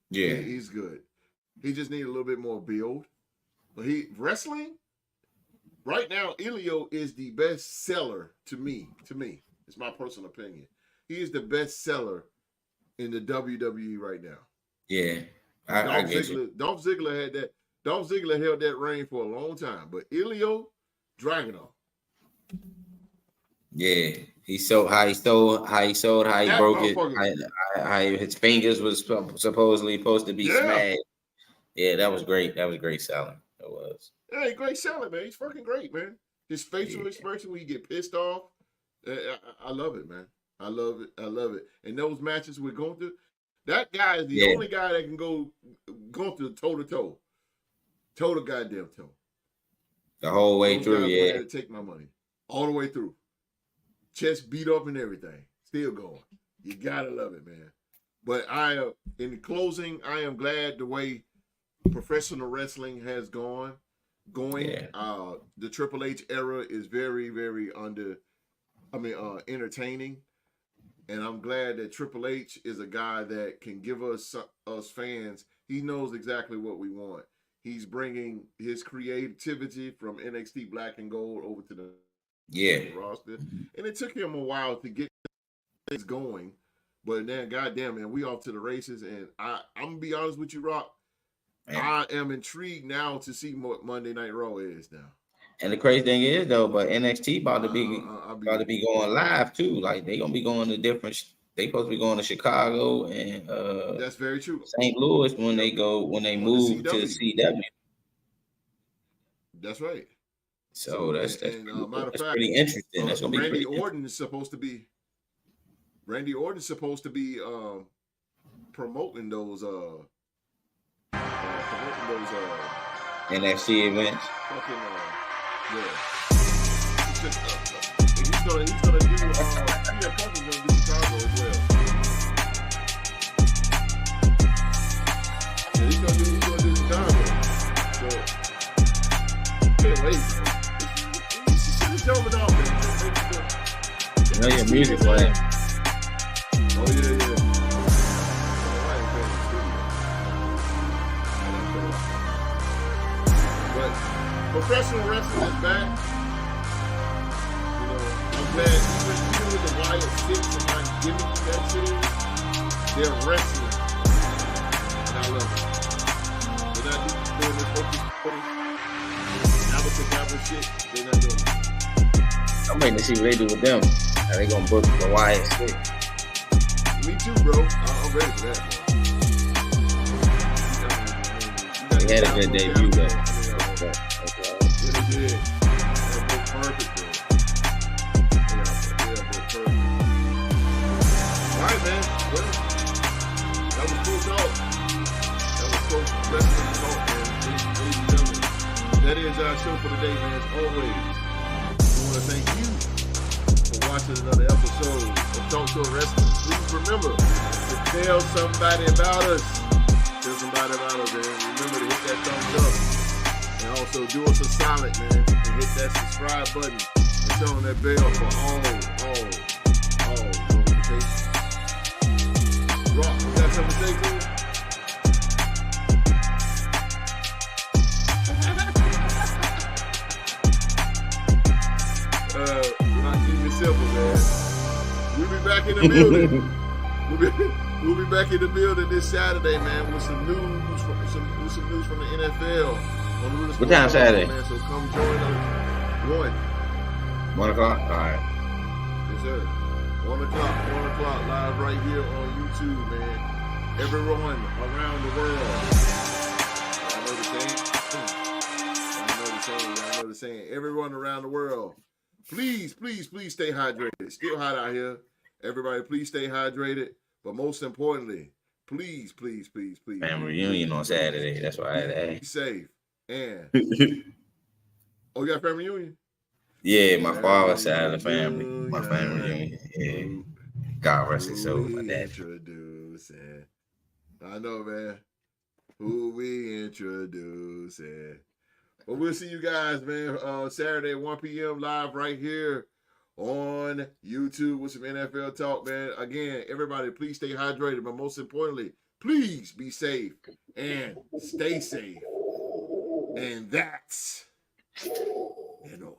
Yeah, he's good. He just needs a little bit more build. But wrestling right now, Ilio is the best seller to me. It's my personal opinion. He is the best seller in the WWE right now. Yeah, Dolph Ziggler had that. Dolph Ziggler held that reign for a long time, but Ilio, Dragunov. Yeah, he broke it, how his fingers was supposedly supposed to be smashed. Yeah, that was great. That was great selling. It was. Yeah, great selling, man. He's fucking great, man. His facial expression when he get pissed off, I love it, man. I love it. And those matches we're going through, that guy is the only guy that can go through toe to toe. Toe to goddamn toe. The whole way through, yeah. I had to take my money. All the way through. Chest beat up and everything. Still going. You gotta love it, man. But in the closing, I am glad the way professional wrestling has going. The Triple H era is very, very entertaining. And I'm glad that Triple H is a guy that can give us fans. He knows exactly what we want. He's bringing his creativity from NXT Black and Gold over to the roster. And it took him a while to get things going. But then, goddamn, man, we off to the races. And I'm going to be honest with you, Rock. Man. I am intrigued now to see what Monday Night Raw is now. And the crazy thing is, though, but NXT about to be going live, too. Like, they going to be going to different they supposed to be going to Chicago and that's very true. St. Louis when they move to CW. That's right. So that's pretty interesting. That's gonna be Randy Orton is supposed to be promoting those NXT events. Fucking he's gonna do gonna do Chicago as well. Yeah, he's gonna do Chicago. So can't wait. Just jumping off, man. You know your music playing. Oh yeah. But professional wrestling is back. I'm glad even with the Wyatt Six and my gimmick that shit is, they're wrestling. And I love it. They're not doing this focus shit. They're not doing it. I'm waiting to see what they do with them. Are they gonna book the Wyatt Six? Me too, bro. I'm ready for that, bro. They had a good debut, though. Yeah, they did. They booked perfect, bro. All right, man. Well, that was cool talk. That was cool wrestling talk, man. Ladies and gentlemen, that is our show for today, man. As always, I want to thank you for watching another episode of Talk to a Wrestling. Please remember to tell somebody about us. Tell somebody about us, man. Remember to hit that thumbs up. And also do us a solid, man, and hit that subscribe button and turn on that bell for all notifications. Rock, you got something to say to me? Not keep it simple, man. We'll be back in the building. We'll be back in the building this Saturday, man, with some news from the NFL. What time Saturday? Man, so come join us. 1 o'clock? All right. Yes, sir. 1 o'clock live right here on YouTube, man. Everyone around the world. I know the saying. Everyone around the world. Please stay hydrated. It's still hot out here. Everybody, please stay hydrated. But most importantly, please. Family reunion on Saturday. That's why I had to ask. Be safe. And oh, you got family reunion? Yeah, my father's side of the family. My family reunion. Yeah. God rest his soul, my dad. Introducing. I know, man. Who we introducing. But we'll see you guys, man, Saturday at 1 p.m. live right here on YouTube with some NFL talk, man. Again, everybody, please stay hydrated. But most importantly, please be safe and stay safe. And that's in order.